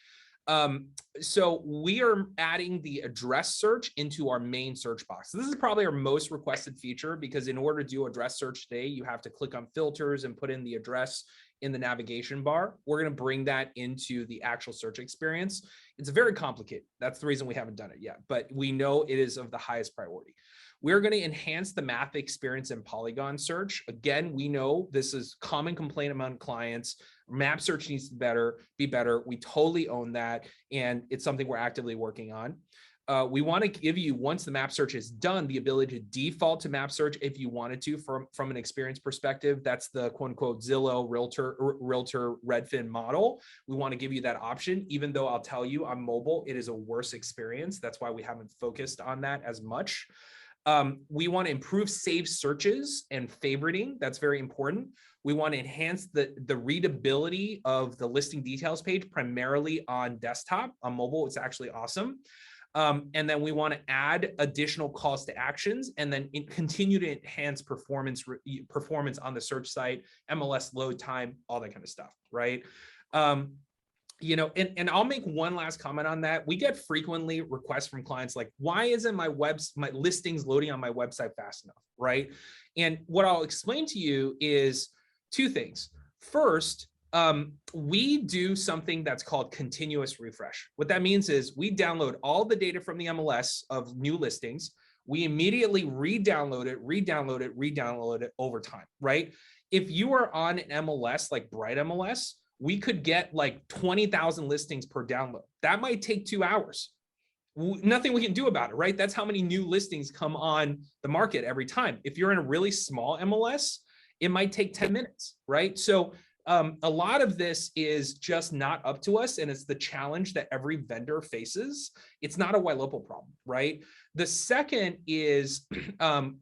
So we are adding the address search into our main search box. So this is probably our most requested feature, because in order to do address search today, you have to click on filters and put in the address in the navigation bar. We're going to bring that into the actual search experience. It's very complicated. That's the reason we haven't done it yet, but we know it is of the highest priority. We're going to enhance the map experience in Polygon search. Again, we know this is common complaint among clients. Map search needs to be better. We totally own that, and it's something we're actively working on. We want to give you, once the map search is done, the ability to default to map search if you wanted to from an experience perspective. That's the quote unquote Zillow, Realtor, Redfin model. We want to give you that option, even though I'll tell you on mobile, it is a worse experience. That's why we haven't focused on that as much. We want to improve saved searches and favoriting. That's very important. We want to enhance the readability of the listing details page, primarily on desktop. On mobile, it's actually awesome. And then we want to add additional calls to actions, and then continue to enhance performance on the search site, MLS load time, all that kind of stuff, right? And I'll make one last comment on that. We get frequently requests from clients like, why isn't my listings loading on my website fast enough, right? And what I'll explain to you is two things. First, we do something that's called continuous refresh. What that means is we download all the data from the MLS of new listings. We immediately re-download it over time, right? If you are on an MLS like Bright MLS, we could get like 20,000 listings per download. That might take 2 hours. Nothing we can do about it, right? That's how many new listings come on the market every time. If you're in a really small MLS, it might take 10 minutes, right? So a lot of this is just not up to us, and it's the challenge that every vendor faces. It's not a Ylopo problem, right? The second is, like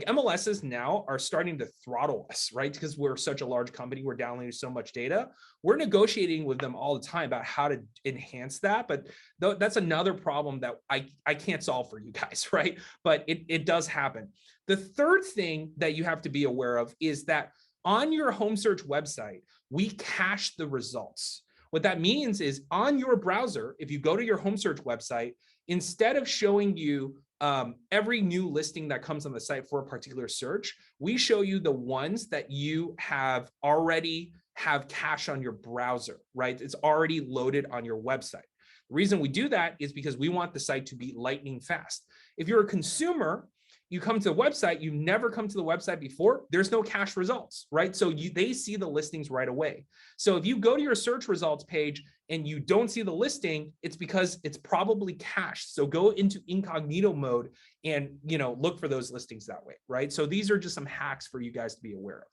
MLSs now are starting to throttle us, right? Because we're such a large company, we're downloading so much data. We're negotiating with them all the time about how to enhance that, but that's another problem that I can't solve for you guys, right? But it does happen. The third thing that you have to be aware of is that on your home search website, we cache the results. What that means is on your browser, if you go to your home search website, instead of showing you every new listing that comes on the site for a particular search, we show you the ones that you have already have cache on your browser, right? It's already loaded on your website. The reason we do that is because we want the site to be lightning fast. If you're a consumer, you come to the website, you've never come to the website before, there's no cache results, right? So they see the listings right away. So if you go to your search results page and you don't see the listing, it's because it's probably cached. So go into incognito mode and look for those listings that way, right? So these are just some hacks for you guys to be aware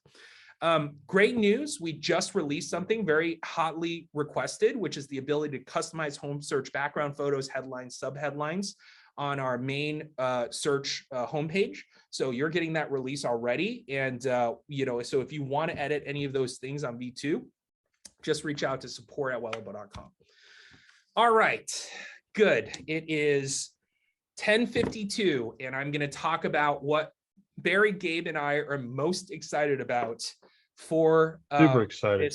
of. Great news, we just released something very hotly requested, which is the ability to customize home search background photos, headlines, subheadlines on our main search homepage. So you're getting that release already. And, so if you want to edit any of those things on V2, just reach out to support@ylopo.com. All right, good. It is 10:52, and I'm going to talk about what Barry, Gabe, and I are most excited about for Super excited.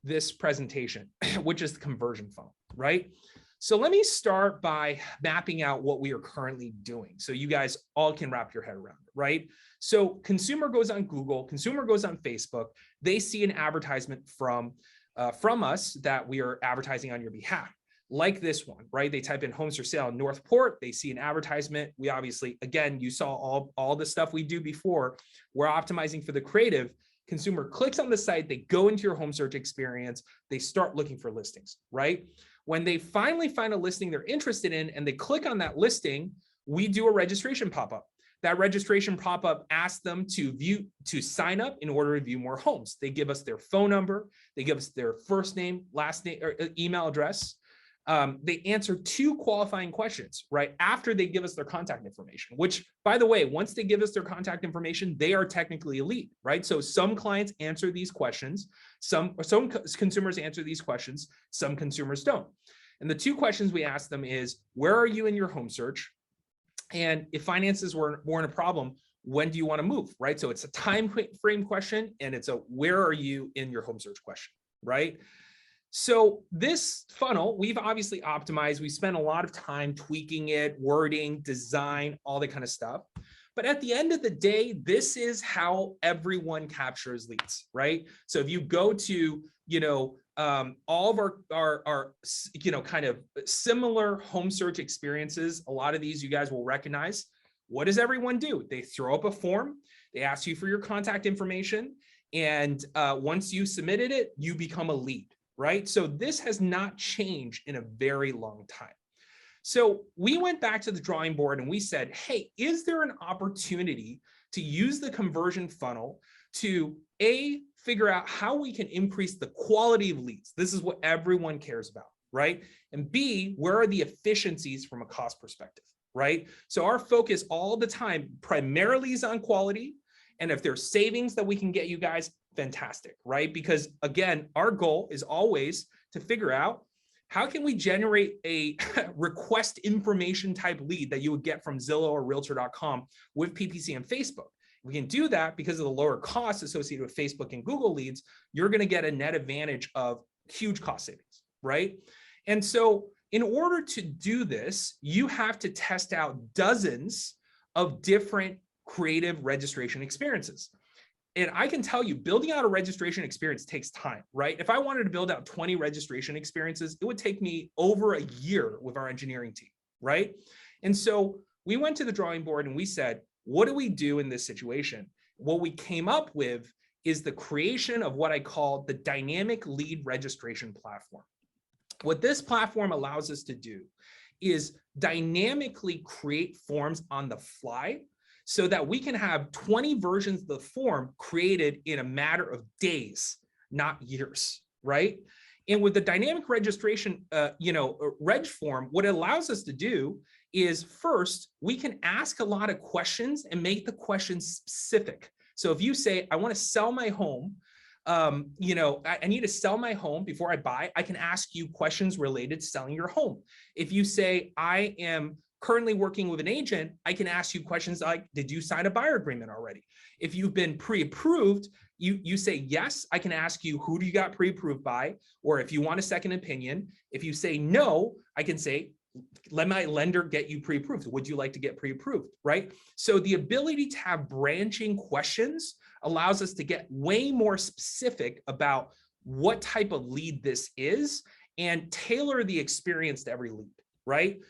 this presentation, which is the conversion funnel, right? So let me start by mapping out what we are currently doing so you guys all can wrap your head around it, right? So consumer goes on Google, consumer goes on Facebook, they see an advertisement from us that we are advertising on your behalf, like this one, right? They type in homes for sale in Northport, they see an advertisement. We obviously, again, you saw all the stuff we do before. We're optimizing for the creative. Consumer clicks on the site, they go into your home search experience, they start looking for listings, right? When they finally find a listing they're interested in and they click on that listing, we do a registration pop-up. That registration pop-up asks them to sign up in order to view more homes. They give us their phone number, they give us their first name, last name, or email address. They answer 2 qualifying questions right after they give us their contact information, which, by the way, once they give us their contact information, they are technically a lead, right? So some clients answer these questions, some consumers answer these questions, some consumers don't. And the 2 questions we ask them is, where are you in your home search? And if finances weren't a problem, when do you want to move, right? So it's a time frame question, and it's a where are you in your home search question, right? So this funnel, we've obviously optimized. We spent a lot of time tweaking it, wording, design, all that kind of stuff. But at the end of the day, this is how everyone captures leads, right? So if you go to, all of our kind of similar home search experiences, a lot of these you guys will recognize. What does everyone do? They throw up a form. They ask you for your contact information. And once you submitted it, you become a lead. Right? So this has not changed in a very long time. So we went back to the drawing board and we said, hey, is there an opportunity to use the conversion funnel to figure out how we can increase the quality of leads? This is what everyone cares about, right? And B, where are the efficiencies from a cost perspective, right? So our focus all the time primarily is on quality. And if there's savings that we can get you guys, fantastic, right? Because again, our goal is always to figure out how can we generate a request information type lead that you would get from Zillow or Realtor.com with PPC and Facebook. We can do that because of the lower costs associated with Facebook and Google leads. You're going to get a net advantage of huge cost savings, right? And so in order to do this, you have to test out dozens of different creative registration experiences. And I can tell you, building out a registration experience takes time, right? If I wanted to build out 20 registration experiences, it would take me over a year with our engineering team, right? And so we went to the drawing board and we said, what do we do in this situation? What we came up with is the creation of what I call the dynamic lead registration platform. What this platform allows us to do is dynamically create forms on the fly so that we can have 20 versions of the form created in a matter of days, not years, right? And with the dynamic registration, reg form, what it allows us to do is first, we can ask a lot of questions and make the questions specific. So if you say, I want to sell my home, I need to sell my home before I buy, I can ask you questions related to selling your home. If you say, I am currently working with an agent, I can ask you questions like, did you sign a buyer agreement already? If you've been pre-approved, you say yes, I can ask you, who do you got pre-approved by? Or if you want a second opinion, if you say no, I can say, let my lender get you pre-approved. Would you like to get pre-approved, right? So the ability to have branching questions allows us to get way more specific about what type of lead this is and tailor the experience to every lead, right?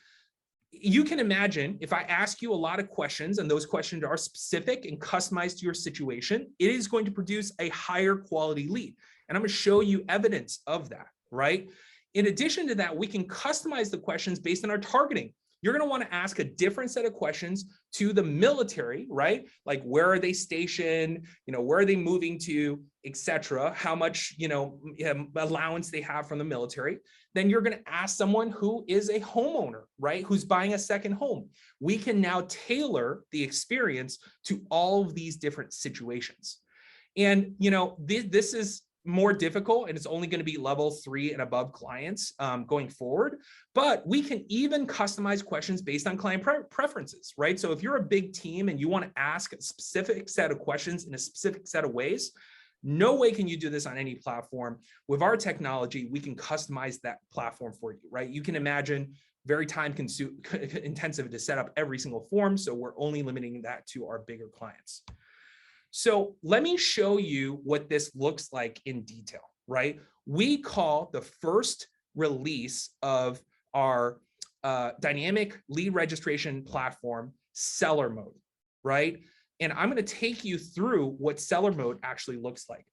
You can imagine if I ask you a lot of questions and those questions are specific and customized to your situation, it is going to produce a higher quality lead. And I'm going to show you evidence of that, right? In addition to that, we can customize the questions based on our targeting. You're going to want to ask a different set of questions to the military, right? Like, where are they stationed? Where are they moving to, etc. How much, allowance they have from the military. Then you're going to ask someone who is a homeowner, right? Who's buying a second home. We can now tailor the experience to all of these different situations. And, this is more difficult, and it's only going to be level 3 and above clients going forward. But we can even customize questions based on client preferences, right? So if you're a big team and you want to ask a specific set of questions in a specific set of ways, no way can you do this on any platform. With our technology, we can customize that platform for you, right? You can imagine very time intensive to set up every single form. So we're only limiting that to our bigger clients. So let me show you what this looks like in detail, right? We call the first release of our dynamic lead registration platform seller mode, right? And I'm going to take you through what seller mode actually looks like.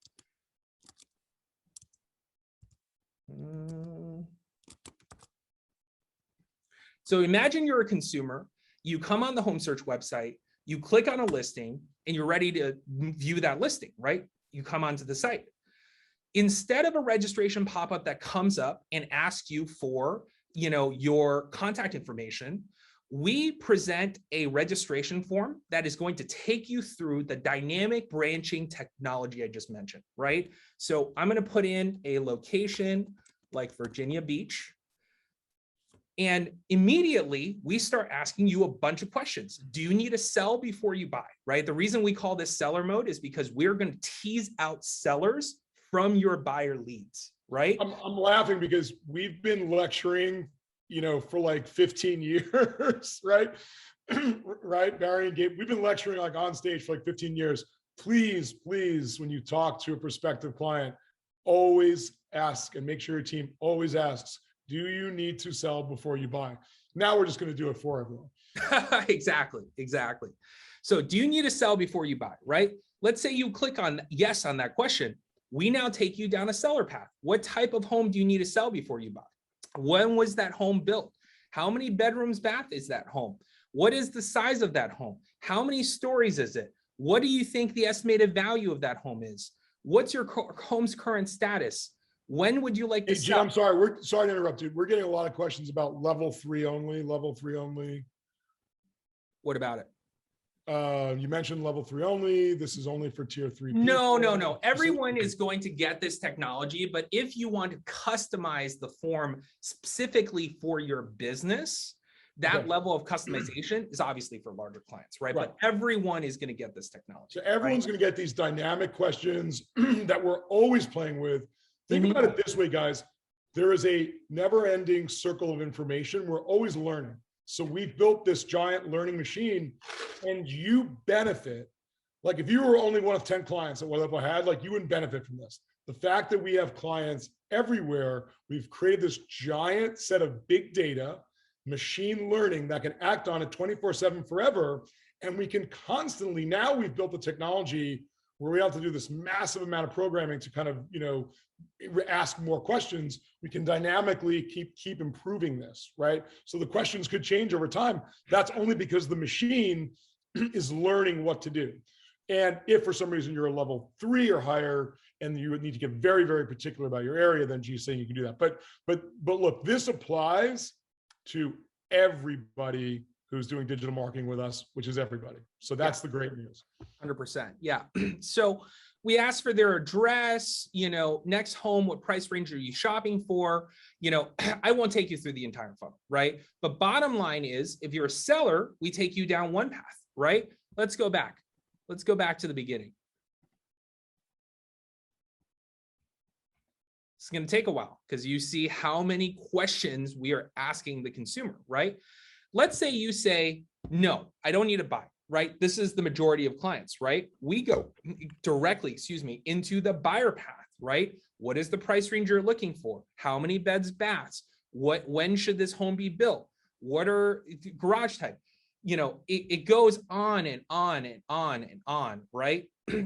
So imagine you're a consumer, you come on the home search website, you click on a listing, and you're ready to view that listing, right? You come onto the site. Instead of a registration pop-up that comes up and asks you for, your contact information, we present a registration form that is going to take you through the dynamic branching technology I just mentioned, right? So I'm going to put in a location like Virginia Beach. And immediately we start asking you a bunch of questions. Do you need to sell before you buy, right? The reason we call this seller mode is because we're going to tease out sellers from your buyer leads, right? I'm laughing because we've been lecturing, for like 15 years, right? Right, Barry and Gabe, we've been lecturing like on stage for like 15 years. Please, when you talk to a prospective client, always ask, and make sure your team always asks, do you need to sell before you buy? Now we're just going to do it for everyone. Exactly. So do you need to sell before you buy, right? Let's say you click on yes on that question. We now take you down a seller path. What type of home do you need to sell before you buy? When was that home built? How many bedrooms, bath is that home? What is the size of that home? How many stories is it? What do you think the estimated value of that home is? What's your home's current status? When would you like to sell? I'm sorry. We're sorry to interrupt you. We're getting a lot of questions about level 3 only, level 3 only. What about it? You mentioned level 3 only. This is only for tier 3 people. No. Everyone is going to get this technology, but if you want to customize the form specifically for your business, that level of customization is obviously for larger clients, right? But everyone is going to get this technology. So everyone's going to get these dynamic questions that we're always playing with. Think about it this way, guys. There is a never-ending circle of information. We're always learning. So we've built this giant learning machine, and you benefit. Like if you were only one of 10 clients that Ylopo had, like you wouldn't benefit from this. The fact that we have clients everywhere, we've created this giant set of big data, machine learning that can act on it 24/7 forever. And we can constantly, now we've built the technology where we don't have to do this massive amount of programming to kind of, ask more questions. We can dynamically keep improving this, right? So the questions could change over time. That's only because the machine is learning what to do. And if for some reason you're a level 3 or higher and you would need to get very, very particular about your area, then G's saying you can do that. But look, this applies to everybody who's doing digital marketing with us, which is everybody. So that's the great news. 100%. Yeah. So we asked for their address, next home, what price range are you shopping for? I won't take you through the entire funnel, right? But bottom line is, if you're a seller, we take you down one path, right? Let's go back. Let's go back to the beginning. It's going to take a while because you see how many questions we are asking the consumer, right? Let's say you say, no, I don't need to buy, right? This is the majority of clients, right? We go directly, into the buyer path, right? What is the price range you're looking for? How many beds, baths? When should this home be built? What are garage type? It goes on and on and on and on, right?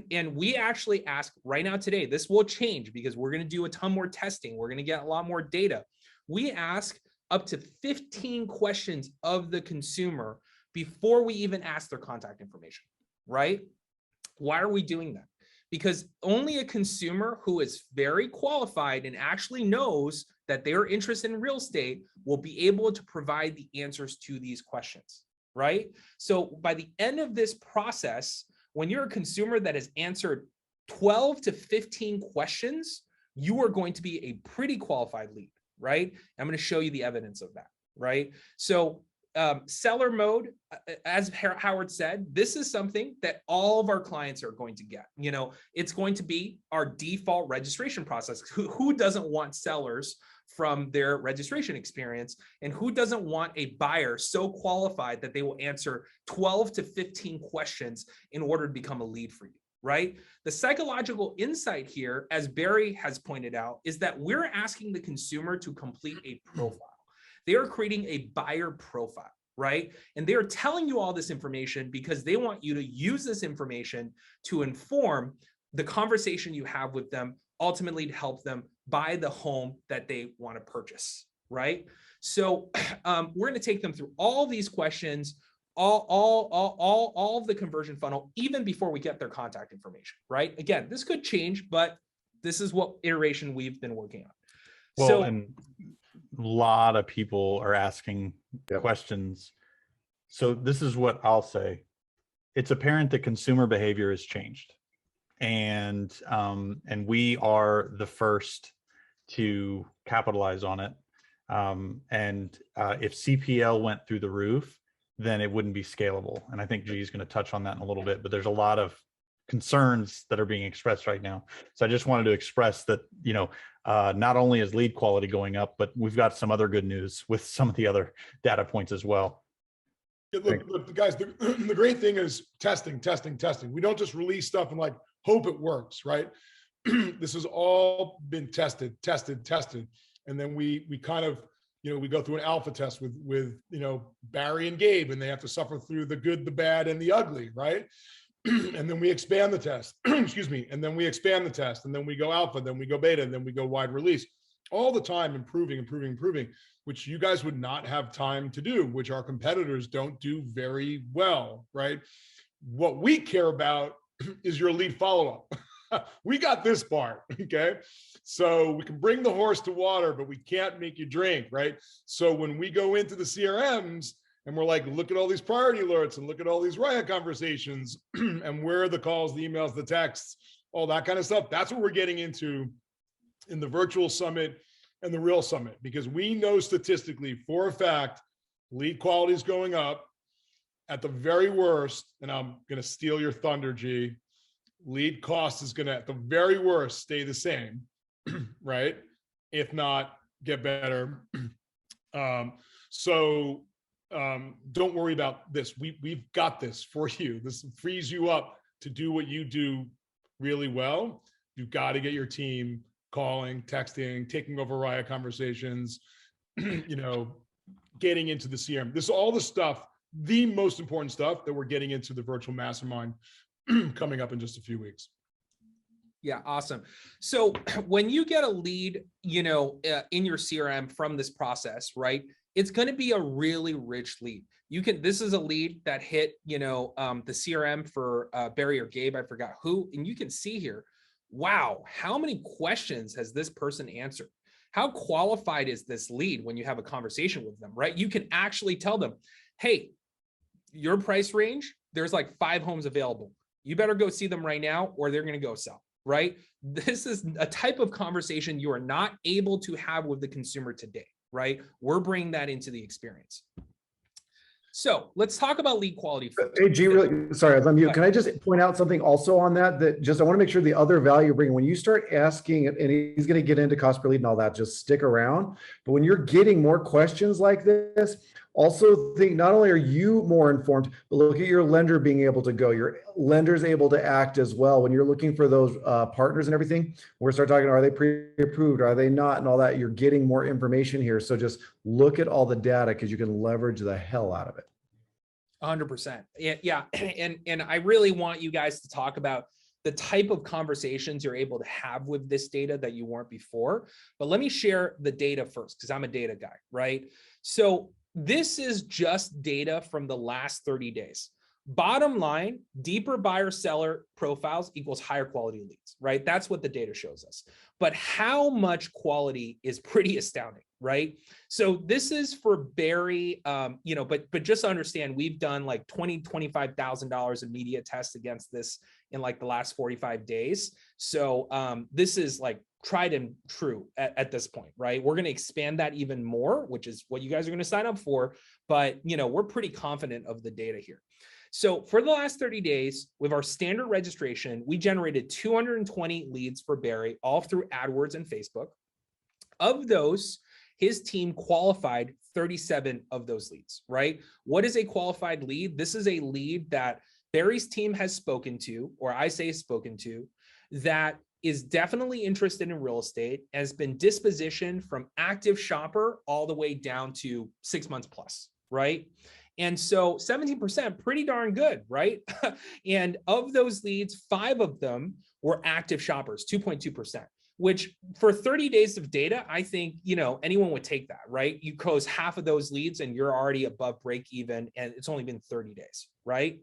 And we actually ask right now today, this will change because we're going to do a ton more testing. We're going to get a lot more data. We ask up to 15 questions of the consumer before we even ask their contact information, right? Why are we doing that? Because only a consumer who is very qualified and actually knows that they're interested in real estate will be able to provide the answers to these questions, right? So by the end of this process, when you're a consumer that has answered 12 to 15 questions, you are going to be a pretty qualified lead, right? I'm going to show you the evidence of that, right? So seller mode, as Howard said, this is something that all of our clients are going to get. It's going to be our default registration process. Who doesn't want sellers from their registration experience? And who doesn't want a buyer so qualified that they will answer 12 to 15 questions in order to become a lead for you, right? The psychological insight here, as Barry has pointed out, is that we're asking the consumer to complete a profile. They are creating a buyer profile, right? And they are telling you all this information because they want you to use this information to inform the conversation you have with them, ultimately to help them buy the home that they want to purchase, right? So we're going to take them through all these questions, all of the conversion funnel, even before we get their contact information, right? Again, this could change, but this is what iteration we've been working on. Well, So, and a lot of people are asking questions. So this is what I'll say. It's apparent that consumer behavior has changed, and we are the first to capitalize on it. If CPL went through the roof, then it wouldn't be scalable. And I think G is going to touch on that in a little bit, but there's a lot of concerns that are being expressed right now. So I just wanted to express that, not only is lead quality going up, but we've got some other good news with some of the other data points as well. Yeah, look, guys, the great thing is testing. We don't just release stuff and like hope it works, right? This has all been tested. And then we kind of, we go through an alpha test with Barry and Gabe, and they have to suffer through the good, the bad, and the ugly, right? And then we expand the test, excuse me. And then we expand the test, and then we go alpha, then we go beta, and then we go wide release, all the time, improving, which you guys would not have time to do, which our competitors don't do very well, right? What we care about is your lead follow-up. We got this part, okay? So we can bring the horse to water, but we can't make you drink, right? So when we go into the CRMs and we're like, look at all these priority alerts and look at all these riot conversations and where are the calls, the emails, the texts, all that kind of stuff, that's what we're getting into in the virtual summit and the real summit, because we know statistically for a fact, lead quality is going up. At the very worst, and I'm going to steal your thunder, G, lead cost is going to, at the very worst, stay the same, right? If not, get better. Don't worry about this. We've got this for you. This frees you up to do what you do really well. You've got to get your team calling, texting, taking over riot conversations, getting into the CRM. This is all the stuff, the most important stuff that we're getting into the virtual mastermind coming up in just a few weeks. Yeah, awesome. So when you get a lead, in your CRM from this process, right, it's going to be a really rich lead. This is a lead that hit, the CRM for Barry or Gabe, I forgot who, and you can see here, wow, how many questions has this person answered? How qualified is this lead when you have a conversation with them, right? You can actually tell them, hey, your price range, there's like 5 homes available. You better go see them right now or they're going to go sell, right? This is a type of conversation you are not able to have with the consumer today, right? We're bringing that into the experience. So let's talk about lead quality first. Hey, G, really, sorry, I'm mute. Can I just point out something also on that, I want to make sure the other value you're bringing, when you start asking, and he's going to get into cost per lead and all that, just stick around. But when you're getting more questions like this, also think not only are you more informed, but look at your lender being able to go. Your lender's able to act as well. When you're looking for those partners and everything, we're start talking, are they pre-approved? Are they not? And all that, you're getting more information here. So just look at all the data because you can leverage the hell out of it. 100%. Yeah. And I really want you guys to talk about the type of conversations you're able to have with this data that you weren't before. But let me share the data first, because I'm a data guy, right? So this is just data from the last 30 days. Bottom line, deeper buyer seller profiles equals higher quality leads, right? That's what the data shows us. But how much quality is pretty astounding, right? So this is for Barry, but just understand we've done like $25,000 of media tests against this in like the last 45 days. So this is like tried and true at this point, right? We're going to expand that even more, which is what you guys are going to sign up for. But, we're pretty confident of the data here. So for the last 30 days, with our standard registration, we generated 220 leads for Barry, all through AdWords and Facebook. Of those, his team qualified 37 of those leads, right? What is a qualified lead? This is a lead that Barry's team has spoken to, or I say spoken to, that is definitely interested in real estate, has been dispositioned from active shopper all the way down to 6 months plus, right? And so 17%, pretty darn good, right? And of those leads, 5 of them were active shoppers, 2.2%. which for 30 days of data, I think, anyone would take that, right? You close half of those leads and you're already above break even, and it's only been 30 days, right?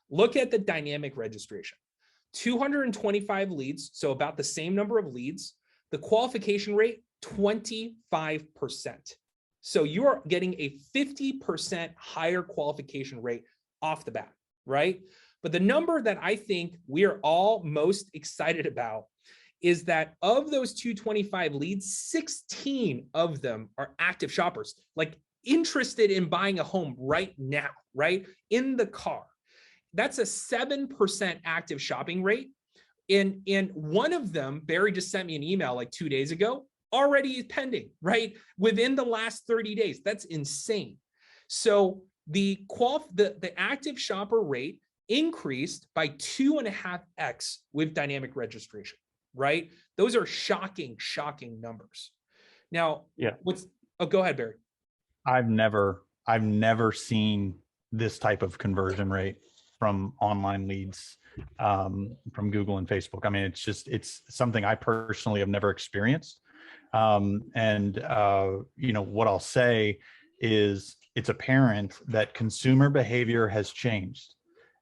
Look at the dynamic registration. 225 leads, so about the same number of leads. The qualification rate, 25%. So you are getting a 50% higher qualification rate off the bat, right? But the number that I think we are all most excited about is that of those 225 leads, 16 of them are active shoppers, like interested in buying a home right now, right? In the car. That's a 7% active shopping rate. And one of them, Barry just sent me an email like 2 days ago, already pending, right? Within the last 30 days. That's insane. So the active shopper rate increased by 2.5x with dynamic registration, right? Those are shocking numbers. Now, yeah. Go ahead, Barry. I've never seen this type of conversion rate from online leads from Google and Facebook. I mean, it's something I personally have never experienced. What I'll say is it's apparent that consumer behavior has changed.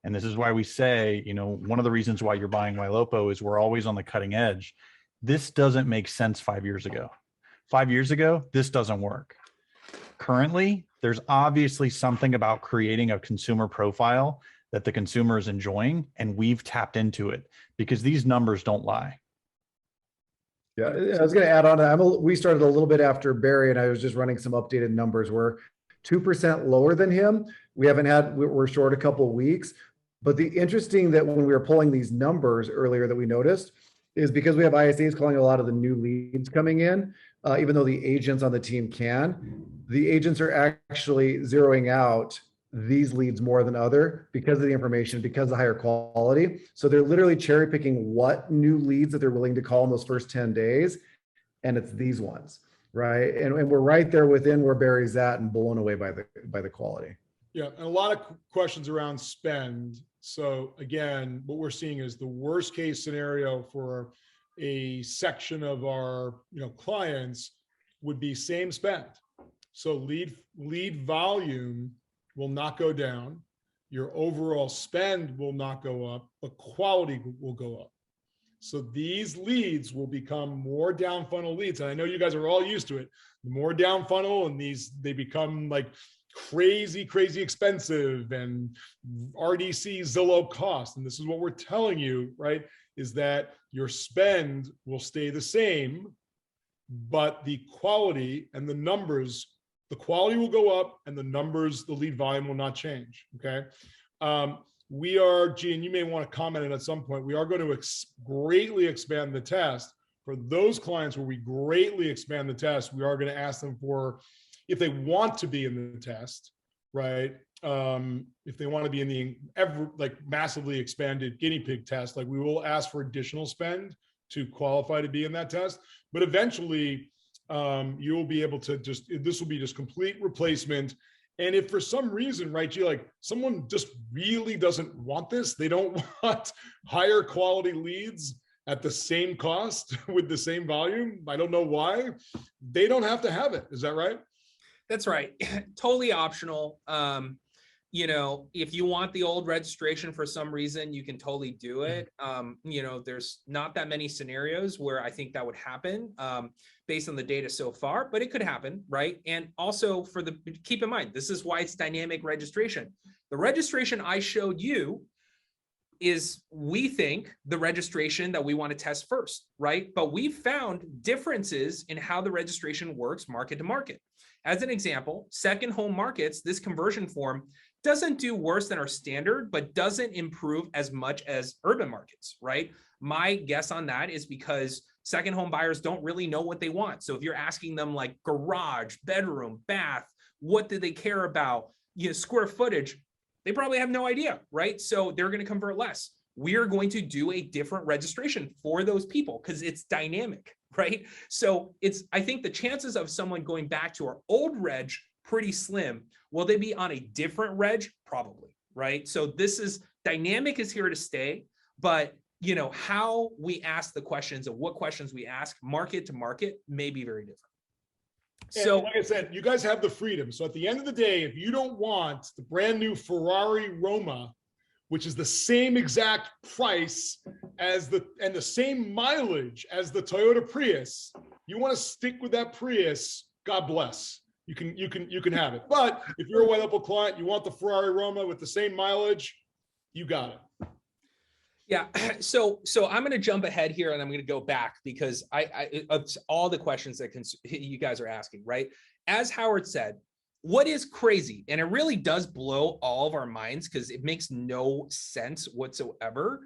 And this is why we say, one of the reasons why you're buying Ylopo is we're always on the cutting edge. This doesn't make sense 5 years ago. 5 years ago, this doesn't work. Currently, there's obviously something about creating a consumer profile that the consumer is enjoying, and we've tapped into it because these numbers don't lie. Yeah, I was going to add on to, we started a little bit after Barry, and I was just running some updated numbers. We're 2% lower than him. We're short a couple of weeks. But the interesting that when we were pulling these numbers earlier that we noticed is because we have ISAs calling a lot of the new leads coming in, even though the agents on the team can, the agents are actually zeroing out these leads more than other because of the information, because of the higher quality. So they're literally cherry picking what new leads that they're willing to call in those first 10 days. And it's these ones, right? And we're right there within where Barry's at and blown away by the quality. Yeah, and a lot of questions around spend. So again, what we're seeing is the worst case scenario for a section of our clients would be same spend. So lead volume will not go down. Your overall spend will not go up, but quality will go up. So these leads will become more down funnel leads. And I know you guys are all used to it. The more down funnel, and they become like crazy expensive and RDC Zillow cost. And this is what we're telling you, right? Is that your spend will stay the same, but the quality and the numbers, the quality will go up and the numbers, the lead volume will not change, okay? We are, Gene, you may want to comment on it at some point, we are going to greatly expand the test. For those clients where we greatly expand the test, we are going to ask them for, if they want to be in the test, right? If they want to be in the massively expanded guinea pig test, we will ask for additional spend to qualify to be in that test. But eventually, you'll be able to this will be just complete replacement. And if for some reason, right, G, someone just really doesn't want this, they don't want higher quality leads at the same cost with the same volume, I don't know why, they don't have to have it. Is that right? That's right. Totally optional. If you want the old registration for some reason, you can totally do it. There's not that many scenarios where I think that would happen based on the data so far, but it could happen, right? And also keep in mind, this is why it's dynamic registration. The registration I showed you is, we think, the registration that we want to test first, right? But we've found differences in how the registration works market to market. As an example, second home markets, this conversion form doesn't do worse than our standard, but doesn't improve as much as urban markets, right? My guess on that is because second home buyers don't really know what they want. So if you're asking them garage, bedroom, bath, what do they care about, square footage, they probably have no idea, right? So they're going to convert less. We are going to do a different registration for those people because it's dynamic, right? So I think the chances of someone going back to our old reg, pretty slim. Will they be on a different reg? Probably, right? So dynamic is here to stay, but how we ask the questions and what questions we ask market to market may be very different. So, and like I said, you guys have the freedom. So at the end of the day, if you don't want the brand new Ferrari Roma, which is the same exact price as the same mileage as the Toyota Prius, you want to stick with that Prius, God bless. You can have it. But if you're a Ylopo client, you want the Ferrari Roma with the same mileage, you got it. Yeah. So I'm going to jump ahead here and I'm going to go back because of all the questions that you guys are asking, right? As Howard said, what is crazy, and it really does blow all of our minds because it makes no sense whatsoever.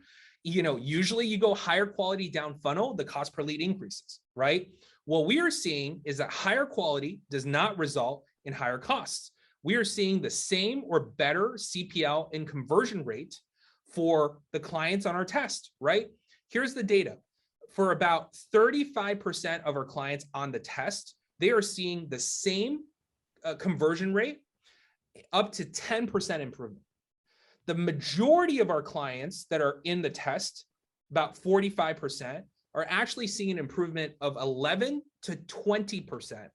Usually you go higher quality down funnel, the cost per lead increases, right? What we are seeing is that higher quality does not result in higher costs. We are seeing the same or better CPL and conversion rate for the clients on our test, right? Here's the data. For about 35% of our clients on the test, they are seeing the same conversion rate up to 10% improvement. The majority of our clients that are in the test, about 45%, are actually seeing an improvement of 11 to 20%.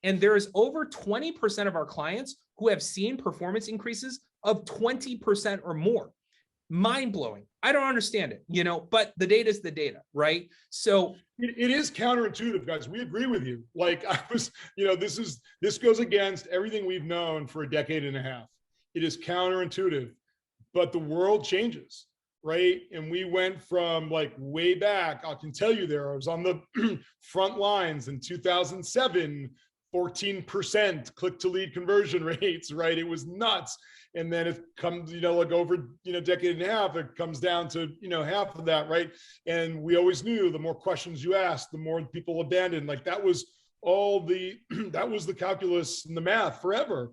And there's over 20% of our clients who have seen performance increases of 20% or more. Mind-blowing. I don't understand it, but the data is the data, right? So it is counterintuitive, guys. We agree with you. Like this goes against everything we've known for a decade and a half. It is counterintuitive, but the world changes, right? And we went from like way back. I can tell you I was on the front lines in 2007, 14% click to lead conversion rates, right? It was nuts. And then it comes, like over, decade and a half, it comes down to, half of that, right? And we always knew the more questions you asked, the more people abandoned. Like that was that was the calculus and the math forever.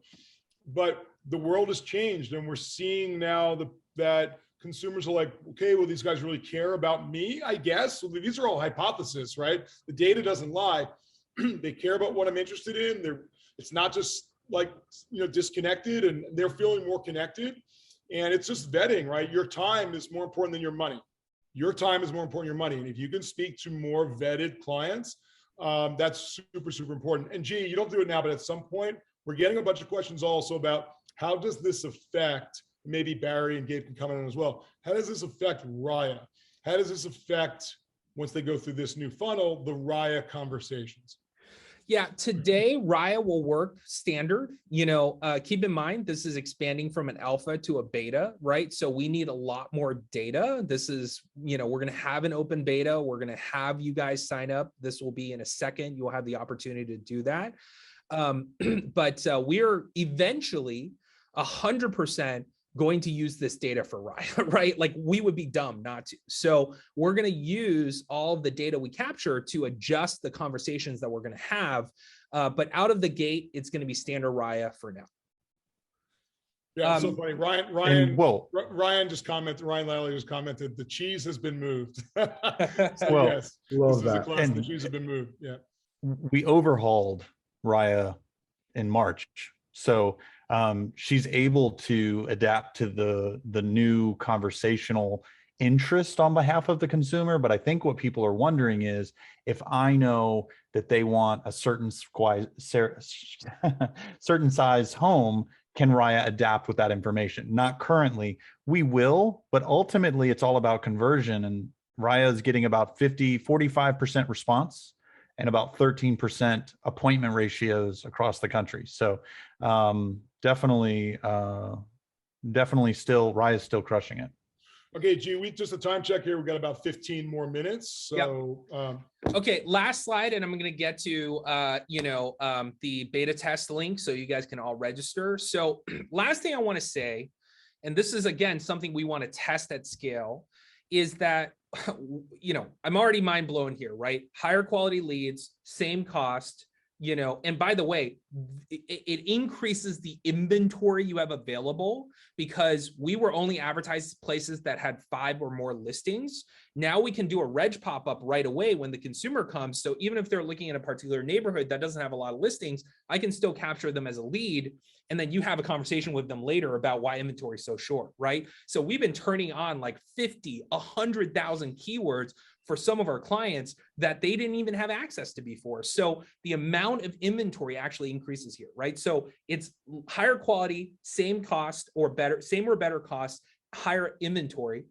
But the world has changed and we're seeing now that consumers are like, okay, well, these guys really care about me, I guess. Well, these are all hypotheses, right? The data doesn't lie. They care about what I'm interested in. It's not just like, disconnected, and they're feeling more connected. And it's just vetting, right? Your time is more important than your money. Your time is more important than your money. And if you can speak to more vetted clients, that's super, super important. And G, you don't do it now, but at some point, we're getting a bunch of questions also about how does this affect, maybe Barry and Gabe can comment on as well. How does this affect Raya? How does this affect, once they go through this new funnel, the Raya conversations? Yeah, today Raya will work standard. Keep in mind, this is expanding from an alpha to a beta, right? So we need a lot more data. This is, we're going to have an open beta. We're going to have you guys sign up. This will be in a second. You'll have the opportunity to do that. But we're eventually 100% going to use this data for Raya, right? Like we would be dumb not to. So we're going to use all of the data we capture to adjust the conversations that we're going to have. But out of the gate, it's going to be standard Raya for now. Yeah, so funny. Ryan just commented, Ryan Lally just commented, the cheese has been moved. So yes, love that. The cheese has been moved. Yeah. We overhauled Raya in March. So she's able to adapt to the new conversational interest on behalf of the consumer. But I think what people are wondering is, if I know that they want a certain size home, can Raya adapt with that information? Not currently. We will, but ultimately it's all about conversion. And Raya is getting about 45% response and about 13% appointment ratios across the country. So definitely still, Raya is still crushing it. Okay, G, we just a time check here. We've got about 15 more minutes. So, yep. Okay, last slide, and I'm going to get to, the beta test link so you guys can all register. So last thing I want to say, and this is, again, something we want to test at scale, is that, I'm already mind blown here, right? Higher quality leads, same cost, and by the way, it increases the inventory you have available, because we were only advertised places that had 5 or more listings. Now we can do a reg pop-up right away when the consumer comes. So even if they're looking at a particular neighborhood that doesn't have a lot of listings, I can still capture them as a lead. And then you have a conversation with them later about why inventory is so short, right? So we've been turning on like 50, 100,000 keywords for some of our clients that they didn't even have access to before. So the amount of inventory actually increases here, right? So it's higher quality, same cost or better, same or better cost, higher inventory.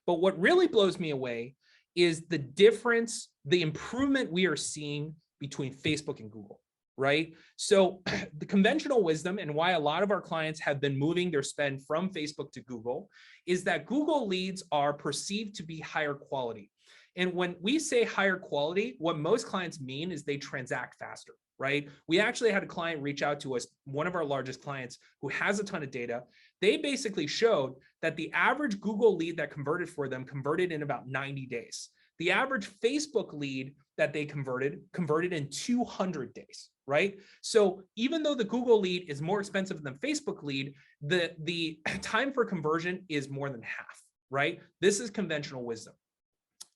But what really blows me away is the difference, the improvement we are seeing between Facebook and Google, right? So the conventional wisdom and why a lot of our clients have been moving their spend from Facebook to Google is that Google leads are perceived to be higher quality. And when we say higher quality, what most clients mean is they transact faster, right? We actually had a client reach out to us, one of our largest clients who has a ton of data. They basically showed that the average Google lead that converted for them converted in about 90 days. The average Facebook lead that they converted in 200 days, right? So even though the Google lead is more expensive than Facebook lead, the time for conversion is more than half, right? This is conventional wisdom.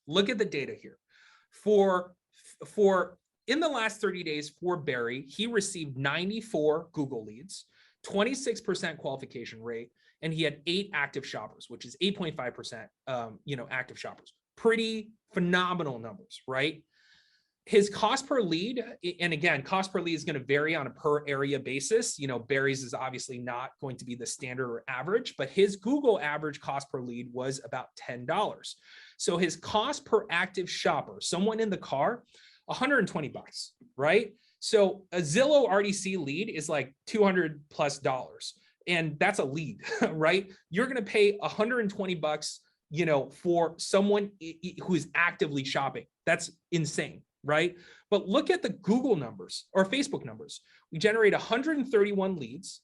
Look at the data here. For in the last 30 days for Barry, he received 94 Google leads, 26% qualification rate, and he had 8 active shoppers, which is 8.5%, active shoppers. Pretty phenomenal numbers, right? His cost per lead, and again, cost per lead is going to vary on a per area basis. Barry's is obviously not going to be the standard or average, but his Google average cost per lead was about $10. So his cost per active shopper, someone in the car, $120, right? So a Zillow RDC lead is like $200+, and that's a lead, right? You're going to pay $120, for someone who is actively shopping. That's insane, right? But look at the Google numbers or Facebook numbers. We generate 131 leads,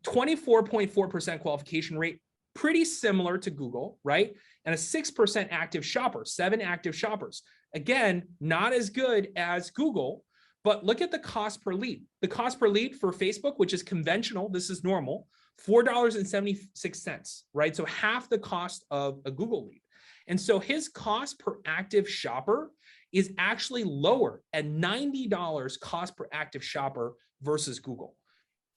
24.4% qualification rate, pretty similar to Google, right? And a 6% active shopper, 7 active shoppers. Again, not as good as Google, but look at the cost per lead. The cost per lead for Facebook, which is conventional, this is normal, $4.76, right? So half the cost of a Google lead. And so his cost per active shopper is actually lower at $90 cost per active shopper versus Google.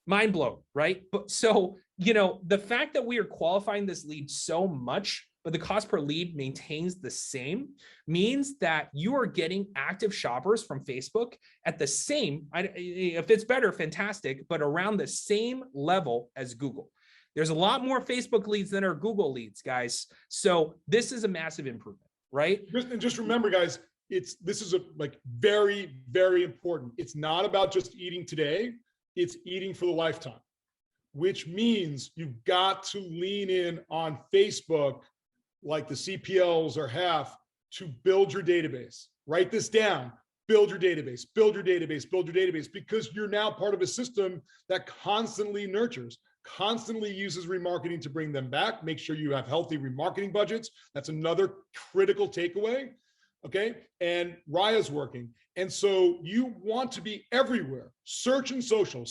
Mind blown, right? But so, the fact that we are qualifying this lead so much, but the cost per lead maintains the same, means that you are getting active shoppers from Facebook at the same, if it's better, fantastic, but around the same level as Google. There's a lot more Facebook leads than are Google leads, guys. So this is a massive improvement, right? And just remember, guys, this is very, very important. It's not about just eating today. It's eating for the lifetime, which means you've got to lean in on Facebook like the CPLs are half to build your database. Write this down, build your database, build your database, build your database, because you're now part of a system that constantly nurtures, constantly uses remarketing to bring them back. Make sure you have healthy remarketing budgets. That's another critical takeaway. Okay. And Raya's working. And so you want to be everywhere. Search and social,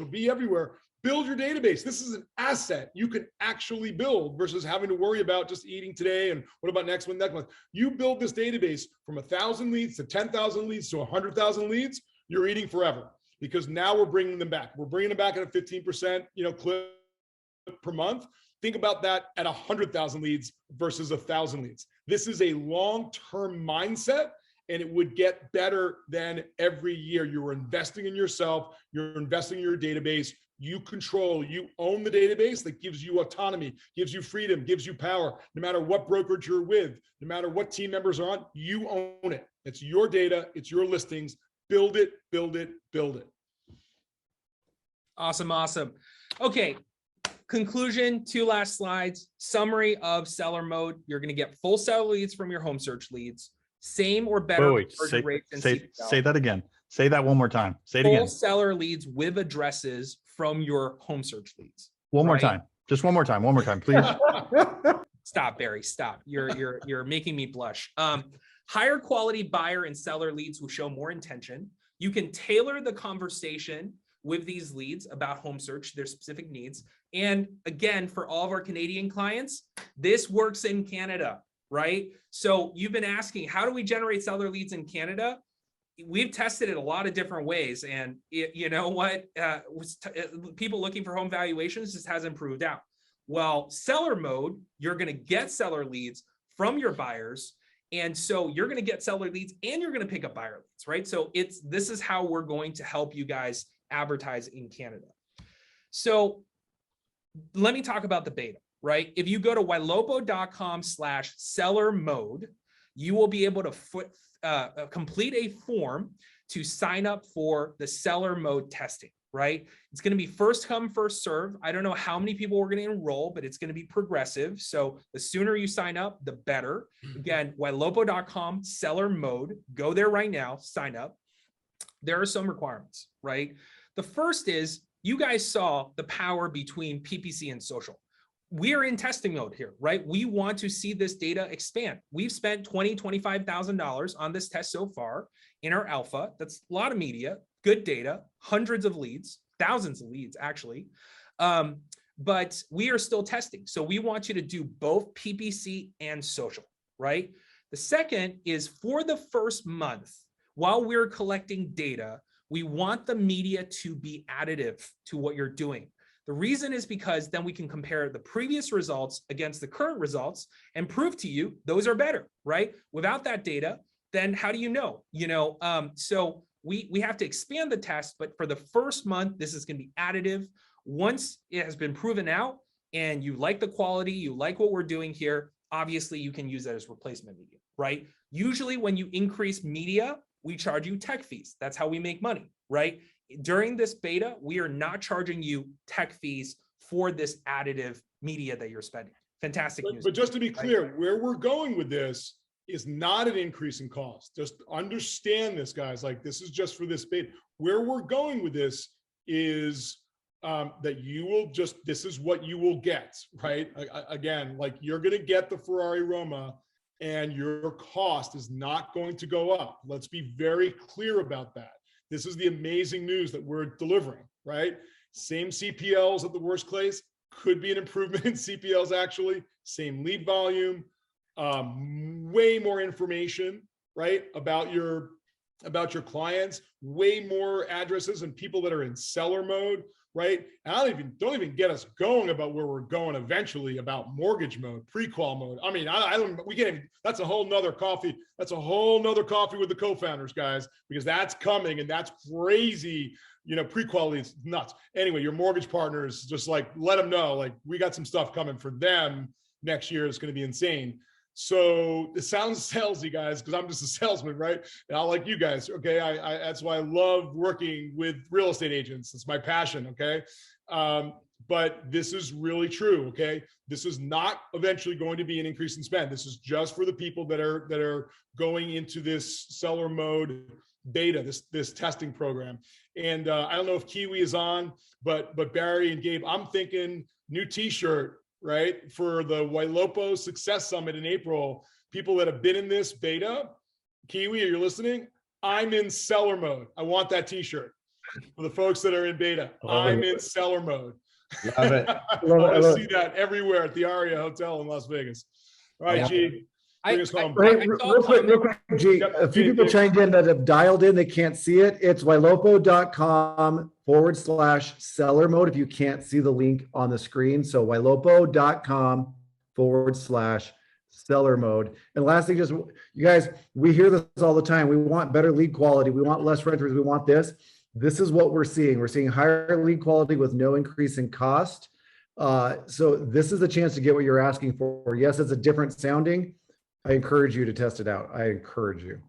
be everywhere. Build your database. This is an asset you can actually build versus having to worry about just eating today and what about next month. You build this database from 1,000 leads to 10,000 leads to 100,000 leads, you're eating forever, because now we're bringing them back. We're bringing them back at a 15%, clip per month. Think about that at 100,000 leads versus 1,000 leads. This is a long-term mindset, and it would get better than every year. You're investing in yourself. You're investing in your database. You control, you own the database. That gives you autonomy, gives you freedom, gives you power. No matter what brokerage you're with, no matter what team members are on, you own it. It's your data, it's your listings. Build it, build it, build it. Awesome, awesome. Okay, conclusion, 2 last slides. Summary of seller mode. You're going to get full seller leads from your home search leads, same or better conversion rates than CPL. Say that again. Say that one more time. Say it again. Full seller leads with addresses from your home search leads. One more time. Just one more time. One more time, please. Stop, Barry. Stop. You're making me blush. Higher quality buyer and seller leads who show more intention. You can tailor the conversation with these leads about home search, their specific needs. And again, for all of our Canadian clients, this works in Canada, right? So you've been asking, how do we generate seller leads in Canada? we've tested it a lot of different ways, and you know what? People looking for home valuations just hasn't proved out. Well, seller mode, you're going to get seller leads from your buyers. And so you're going to get seller leads and you're going to pick up buyer leads, right? So this is how we're going to help you guys advertise in Canada. So let me talk about the beta, right? If you go to ylopo.com/seller mode, you will be able to complete a form to sign up for the seller mode testing, right? It's going to be first come, first serve. I don't know how many people we're going to enroll, but it's going to be progressive. So the sooner you sign up, the better. Again, ylopo.com/seller mode. Go there right now, sign up. There are some requirements, right? The first is you guys saw the power between PPC and social. We're in testing mode here, right? We want to see this data expand. We've spent $25,000 on this test so far in our alpha. That's a lot of media, good data, hundreds of leads, thousands of leads actually. But we are still testing. So we want you to do both PPC and social, right? The second is for the first month, while we're collecting data, we want the media to be additive to what you're doing. The reason is because then we can compare the previous results against the current results and prove to you those are better, right? Without that data, then how do you know? So we have to expand the test, but for the first month, this is going to be additive. Once it has been proven out and you like the quality, you like what we're doing here, obviously you can use that as replacement media, right? Usually when you increase media, we charge you tech fees. That's how we make money, right? During this beta, we are not charging you tech fees for this additive media that you're spending. Fantastic news. But just to be clear, where we're going with this is not an increase in cost. Just understand this, guys. Like, this is just for this beta. Where we're going with this is that you will just, this is what you will get, right? Again, like, you're going to get the Ferrari Roma and your cost is not going to go up. Let's be very clear about that. This is the amazing news that we're delivering, right? Same CPLs at the worst case, could be an improvement in CPLs actually, same lead volume, way more information, right? About your clients, way more addresses and people that are in seller mode, right? And don't even get us going about where we're going eventually about mortgage mode, pre-qual mode. I mean, we can't even, that's a whole nother coffee. That's a whole nother coffee with the co-founders, guys, because that's coming and that's crazy. Pre-qual is nuts. Anyway, your mortgage partners, just like, let them know, like, we got some stuff coming for them next year. It's going to be insane. So it sounds salesy, guys, because I'm just a salesman, right? And I like you guys, okay? That's why I love working with real estate agents. It's my passion, okay? But this is really true, okay? This is not eventually going to be an increase in spend. This is just for the people that are going into this seller mode beta, this testing program. And I don't know if Kiwi is on, but Barry and Gabe, I'm thinking new t-shirt, right? For the Ylopo Success Summit in April, people that have been in this beta, Kiwi, are you listening? I'm in seller mode. I want that t-shirt for the folks that are in beta. I'm in seller mode. Love it. I want to see that everywhere at the Aria Hotel in Las Vegas. All right, G, bring us home. Real quick, G, a few people chimed in that have dialed in, they can't see it. It's ylopo.com/seller mode if you can't see the link on the screen. So ylopo.com/seller mode. And last thing, just, you guys, we hear this all the time. We want better lead quality. We want less renters. We want this. This is what we're seeing. We're seeing higher lead quality with no increase in cost. So this is a chance to get what you're asking for. Yes, it's a different sounding. I encourage you to test it out. I encourage you.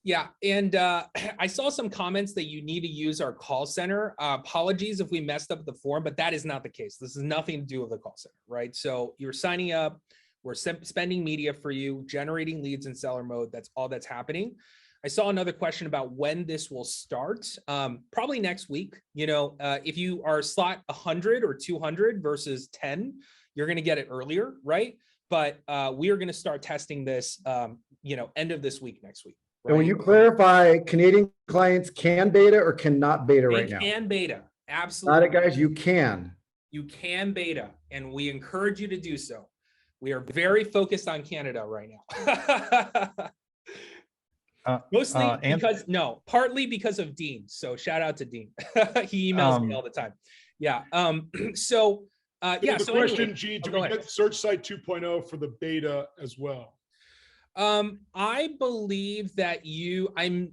Yeah, and I saw some comments that you need to use our call center. Apologies if we messed up the form, but that is not the case. This has nothing to do with the call center, right? So you're signing up, we're spending media for you, generating leads in seller mode. That's all that's happening. I saw another question about when this will start. Probably next week. If you are slot 100 or 200 versus 10, you're going to get it earlier, right? But we are going to start testing this, end of this week, next week. Right? And when you clarify, Canadian clients can beta or cannot beta right now? They can beta, absolutely. Got it, guys. You can. You can beta, and we encourage you to do so. We are very focused on Canada right now. Mostly and partly because of Dean. So shout out to Dean. He emails me all the time. Yeah. So The so question, anyway, G, do go we ahead. get Search Site 2.0 for the beta as well? I believe that I'm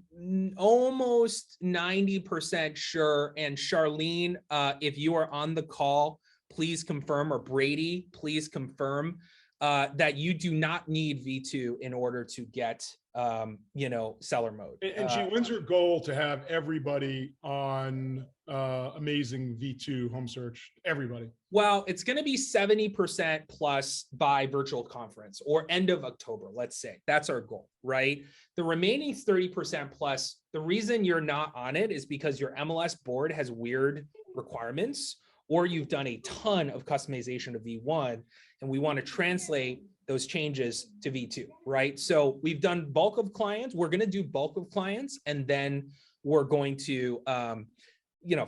almost 90% sure. And Charlene, if you are on the call, please confirm, or Brady, please confirm that you do not need V2 in order to get, seller mode. And G, when's your goal to have everybody on amazing V2 home search? Everybody. Well, it's going to be 70% plus by virtual conference or end of October, let's say. That's our goal, right? The remaining 30% plus, the reason you're not on it is because your MLS board has weird requirements, or you've done a ton of customization to V1, and we want to translate those changes to V2, right? So we've done bulk of clients. We're going to do bulk of clients, and then we're going to,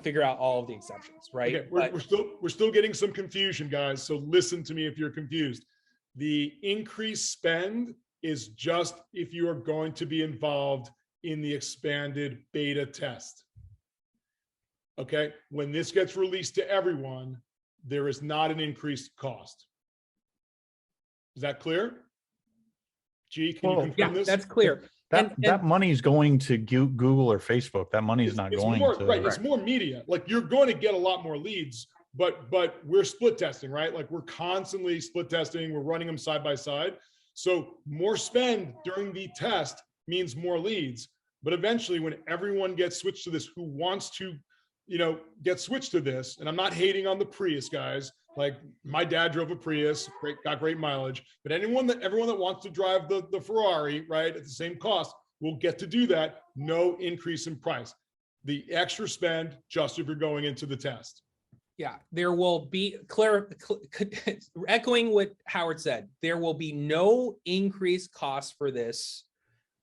figure out all of the exceptions, right? Okay, we're still getting some confusion, guys. So listen to me if you're confused. The increased spend is just if you are going to be involved in the expanded beta test. Okay, when this gets released to everyone, there is not an increased cost. Is that clear? G, can you confirm this? That's clear. That money is going to Google or Facebook. That money is not going to. Right, it's more media. Like, you're going to get a lot more leads, but we're split testing, right? Like, we're constantly split testing. We're running them side by side. So more spend during the test means more leads. But eventually, when everyone gets switched to this, who wants to, get switched to this, and I'm not hating on the Prius guys. Like, my dad drove a Prius, got great mileage, but everyone that wants to drive the Ferrari, right, at the same cost will get to do that. No increase in price. The extra spend, just if you're going into the test. Yeah, there will be, echoing what Howard said, there will be no increased cost for this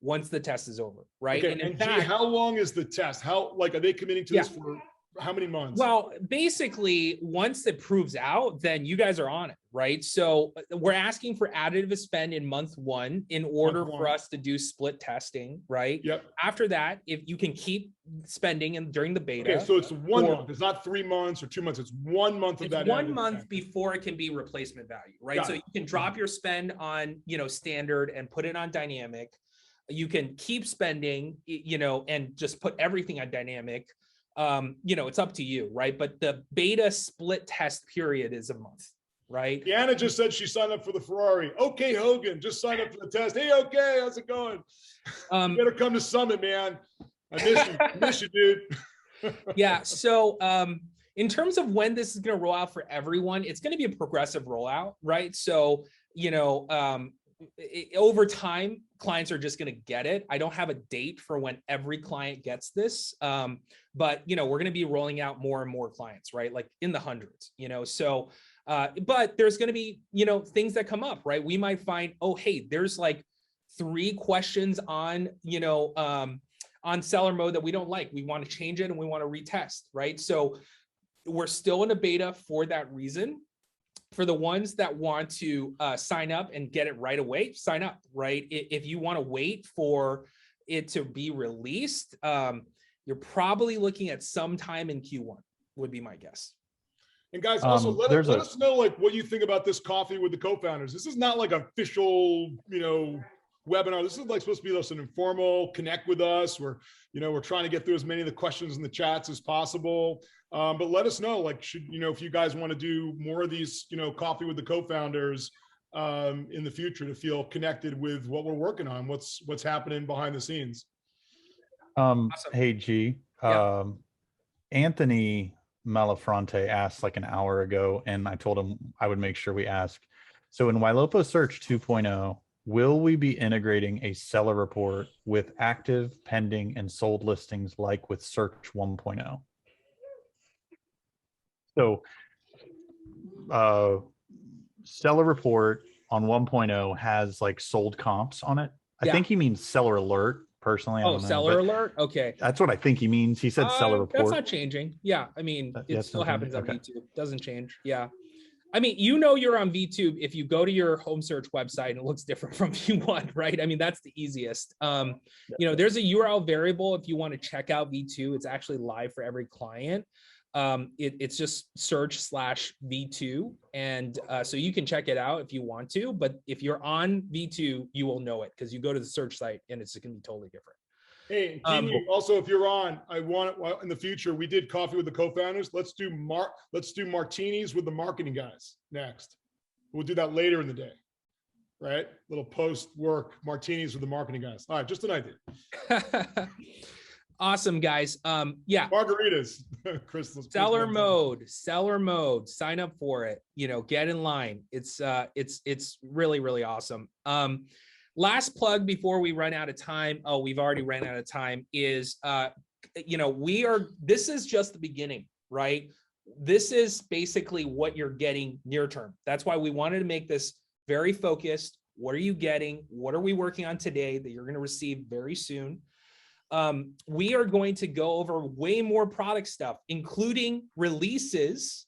once the test is over, right? Okay, and in fact, G, how long is the test? Are they committing to this for how many months? Well, basically, once it proves out, then you guys are on it, right? So we're asking for additive spend in month 1 in order for us to do split testing, right? Yep. After that, if you can keep spending during the beta. Okay, so it's 1 month. It's not 3 months or 2 months. It's 1 month of that. 1 month before it can be replacement value, right? So you can drop your spend on, standard and put it on dynamic. You can keep spending, and just put everything on dynamic. It's up to you, right? But the beta split test period is a month, right? Deanna just said she signed up for the Ferrari. Okay, Hogan, just signed up for the test. Hey, okay, how's it going? You better come to Summit, man. I miss you. Miss you, dude. Yeah. So in terms of when this is going to roll out for everyone, it's going to be a progressive rollout, right? So, over time, clients are just going to get it. I don't have a date for when every client gets this, but we're going to be rolling out more and more clients, right? Like in the hundreds, So, but there's going to be things that come up, right? We might find, oh, hey, there's like 3 questions on on seller mode that we don't like. We want to change it and we want to retest, right? So we're still in a beta for that reason. For the ones that want to sign up and get it right away, sign up, right? If you want to wait for it to be released, you're probably looking at sometime in Q1 would be my guess. And guys, also let us know like what you think about this coffee with the co-founders. This is not like official, webinar. This is like supposed to be just an informal connect with us. We're trying to get through as many of the questions in the chats as possible. But let us know, like, if you guys want to do more of these, coffee with the co-founders in the future to feel connected with what we're working on, what's happening behind the scenes. Awesome. Hey, G, Anthony Malafronte asked like an hour ago, and I told him I would make sure we ask. So in Ylopo Search 2.0, will we be integrating a seller report with active, pending, and sold listings like with Search 1.0? So seller report on 1.0 has like sold comps on it. I think he means seller alert personally. Oh, seller alert. Okay. That's what I think he means. He said seller report. That's not changing. Yeah. I mean, it still happens on YouTube. Doesn't change. Yeah. I mean, you know, you're on V2 if you go to your home search website and it looks different from V1, right? I mean, that's the easiest. You know, there's a URL variable if you want to check out V2. It's actually live for every client. It's just search/V2. And so you can check it out if you want to. But if you're on V2, you will know it because you go to the search site and it's going to be totally different. Hey, also, if you're on, I want well, in the future, we did coffee with the co-founders. Let's do martinis with the marketing guys next. We'll do that later in the day, right? Little post-work martinis with the marketing guys. All right, just an idea. Awesome, guys. Yeah. Margaritas. Seller mode. Sign up for it. You know, get in line. It's really, really awesome. Last plug before we run out of time. Oh, we've already ran out of time. Is you know, this is just the beginning, right? This is basically what you're getting near term. That's why we wanted to make this very focused. What are you getting? What are we working on today that you're going to receive very soon? We are going to go over way more product stuff, including releases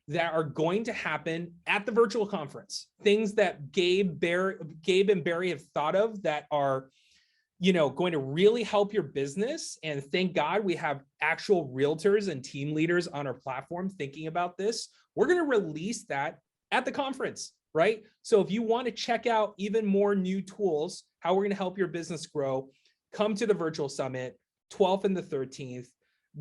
that are going to happen at the virtual conference. Things that Gabe and Barry have thought of that are, you know, going to really help your business. And thank God we have actual realtors and team leaders on our platform thinking about this. We're going to release that at the conference, right? So if you want to check out even more new tools, how we're going to help your business grow, come to the virtual summit, 12th and the 13th.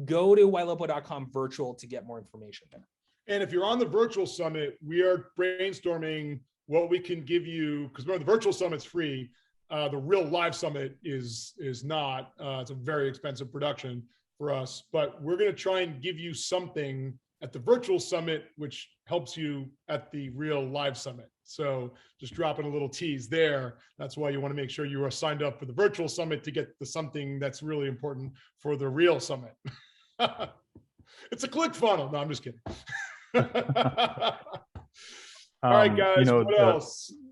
Go to ylopo.com virtual to get more information there. And if you're on the virtual summit, we are brainstorming what we can give you, because remember, the virtual summit's free. The real live summit is not. It's a very expensive production for us, but we're going to try and give you something at the virtual summit, which helps you at the real live summit. So just dropping a little tease there. That's why you want to make sure you are signed up for the virtual summit to get the something that's really important for the real summit. It's a click funnel. No, I'm just kidding. All right, guys. You know,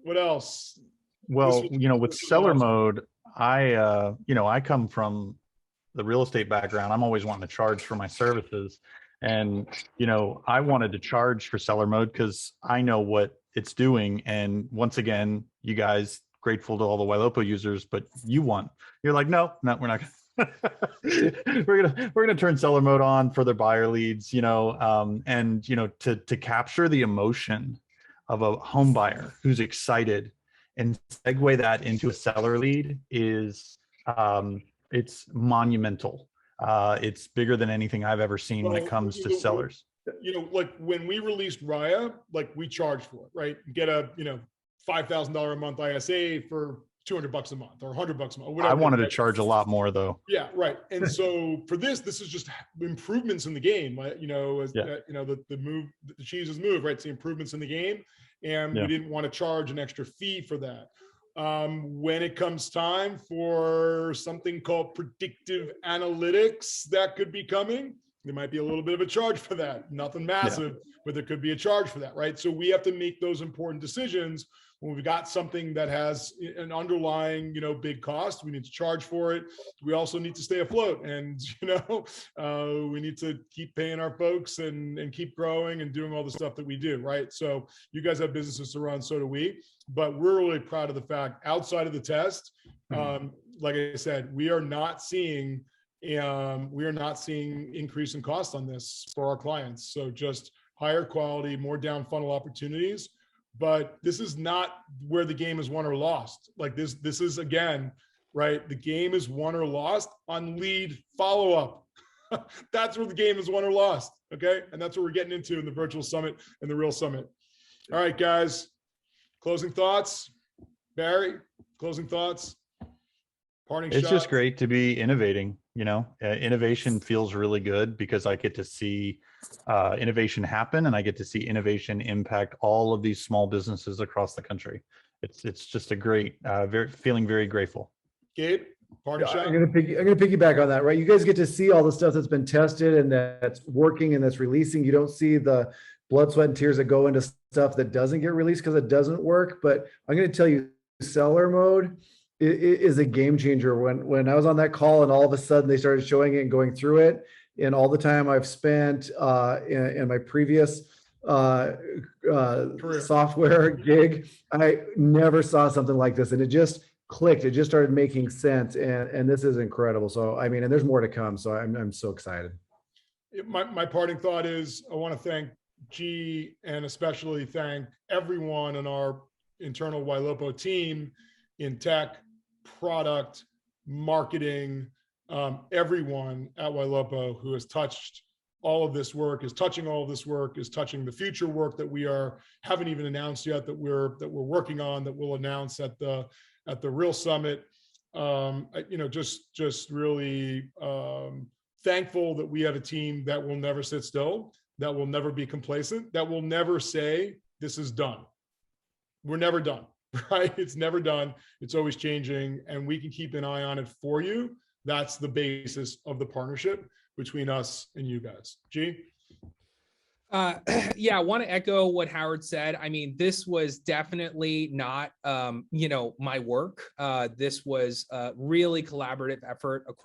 what else? Well, you know, with seller mode, I come from the real estate background. I'm always wanting to charge for my services. And, you know, I wanted to charge for seller mode because I know what it's doing. And once again, you guys, grateful to all the Ylopo users, but you're like, no, we're not. we're gonna turn seller mode on for their buyer leads, you know, and you know, to capture the emotion of a home buyer who's excited and segue that into a seller lead is it's monumental. It's bigger than anything I've ever seen when it comes to sellers. You know, like when we released Raya, like we charged for it, right? Get a, you know, $5,000 a month ISA for $200 a month or $100 a month. Or whatever. I wanted to charge a lot more though. Yeah, right. And so for this is just improvements in the game. You know, you know, the cheese is moved, right? It's the improvements in the game, and we didn't want to charge an extra fee for that. When it comes time for something called predictive analytics that could be coming, there might be a little bit of a charge for that. Nothing massive, but there could be a charge for that, right? So we have to make those important decisions. When we've got something that has an underlying, you know, big cost, we need to charge for it. We also need to stay afloat, and you know, we need to keep paying our folks and keep growing and doing all the stuff that we do, right? So you guys have businesses to run, so do we. But we're really proud of the fact, outside of the test, like I said, we are not seeing increase in cost on this for our clients. So just higher quality, more down funnel opportunities. But this is not where the game is won or lost. Like this is, again, right? The game is won or lost on lead follow-up. That's where the game is won or lost, okay? And that's what we're getting into in the virtual summit and the real summit. All right, guys, closing thoughts. Barry, closing thoughts. Parting shot. It's just great to be innovating. You know, innovation feels really good because I get to see innovation happen, and I get to see innovation impact all of these small businesses across the country. It's just a great, feeling very grateful. Gabe, parting shot. I'm gonna piggyback on that, right? You guys get to see all the stuff that's been tested and that's working and that's releasing. You don't see the blood, sweat, and tears that go into stuff that doesn't get released because it doesn't work. But I'm going to tell you, seller mode is a game changer. When I was on that call and all of a sudden they started showing it and going through it, and all the time I've spent in my previous software gig. I never saw something like this, and it just clicked. It just started making sense, and this is incredible. So I mean, and there's more to come. So I'm so excited. My parting thought is I want to thank G and especially thank everyone on our internal Ylopo team in tech, product, marketing, everyone at Ylopo who has touched all of this work, is touching all of this work, is touching the future work that we haven't even announced yet, that we're working on, that we'll announce at the Real Summit. Just really thankful that we have a team that will never sit still, that will never be complacent, that will never say, this is done. We're never done, right? It's never done. It's always changing, and we can keep an eye on it for you. That's the basis of the partnership between us and you guys. G? Yeah, I want to echo what Howard said. I mean, this was definitely not, my work. This was a really collaborative effort across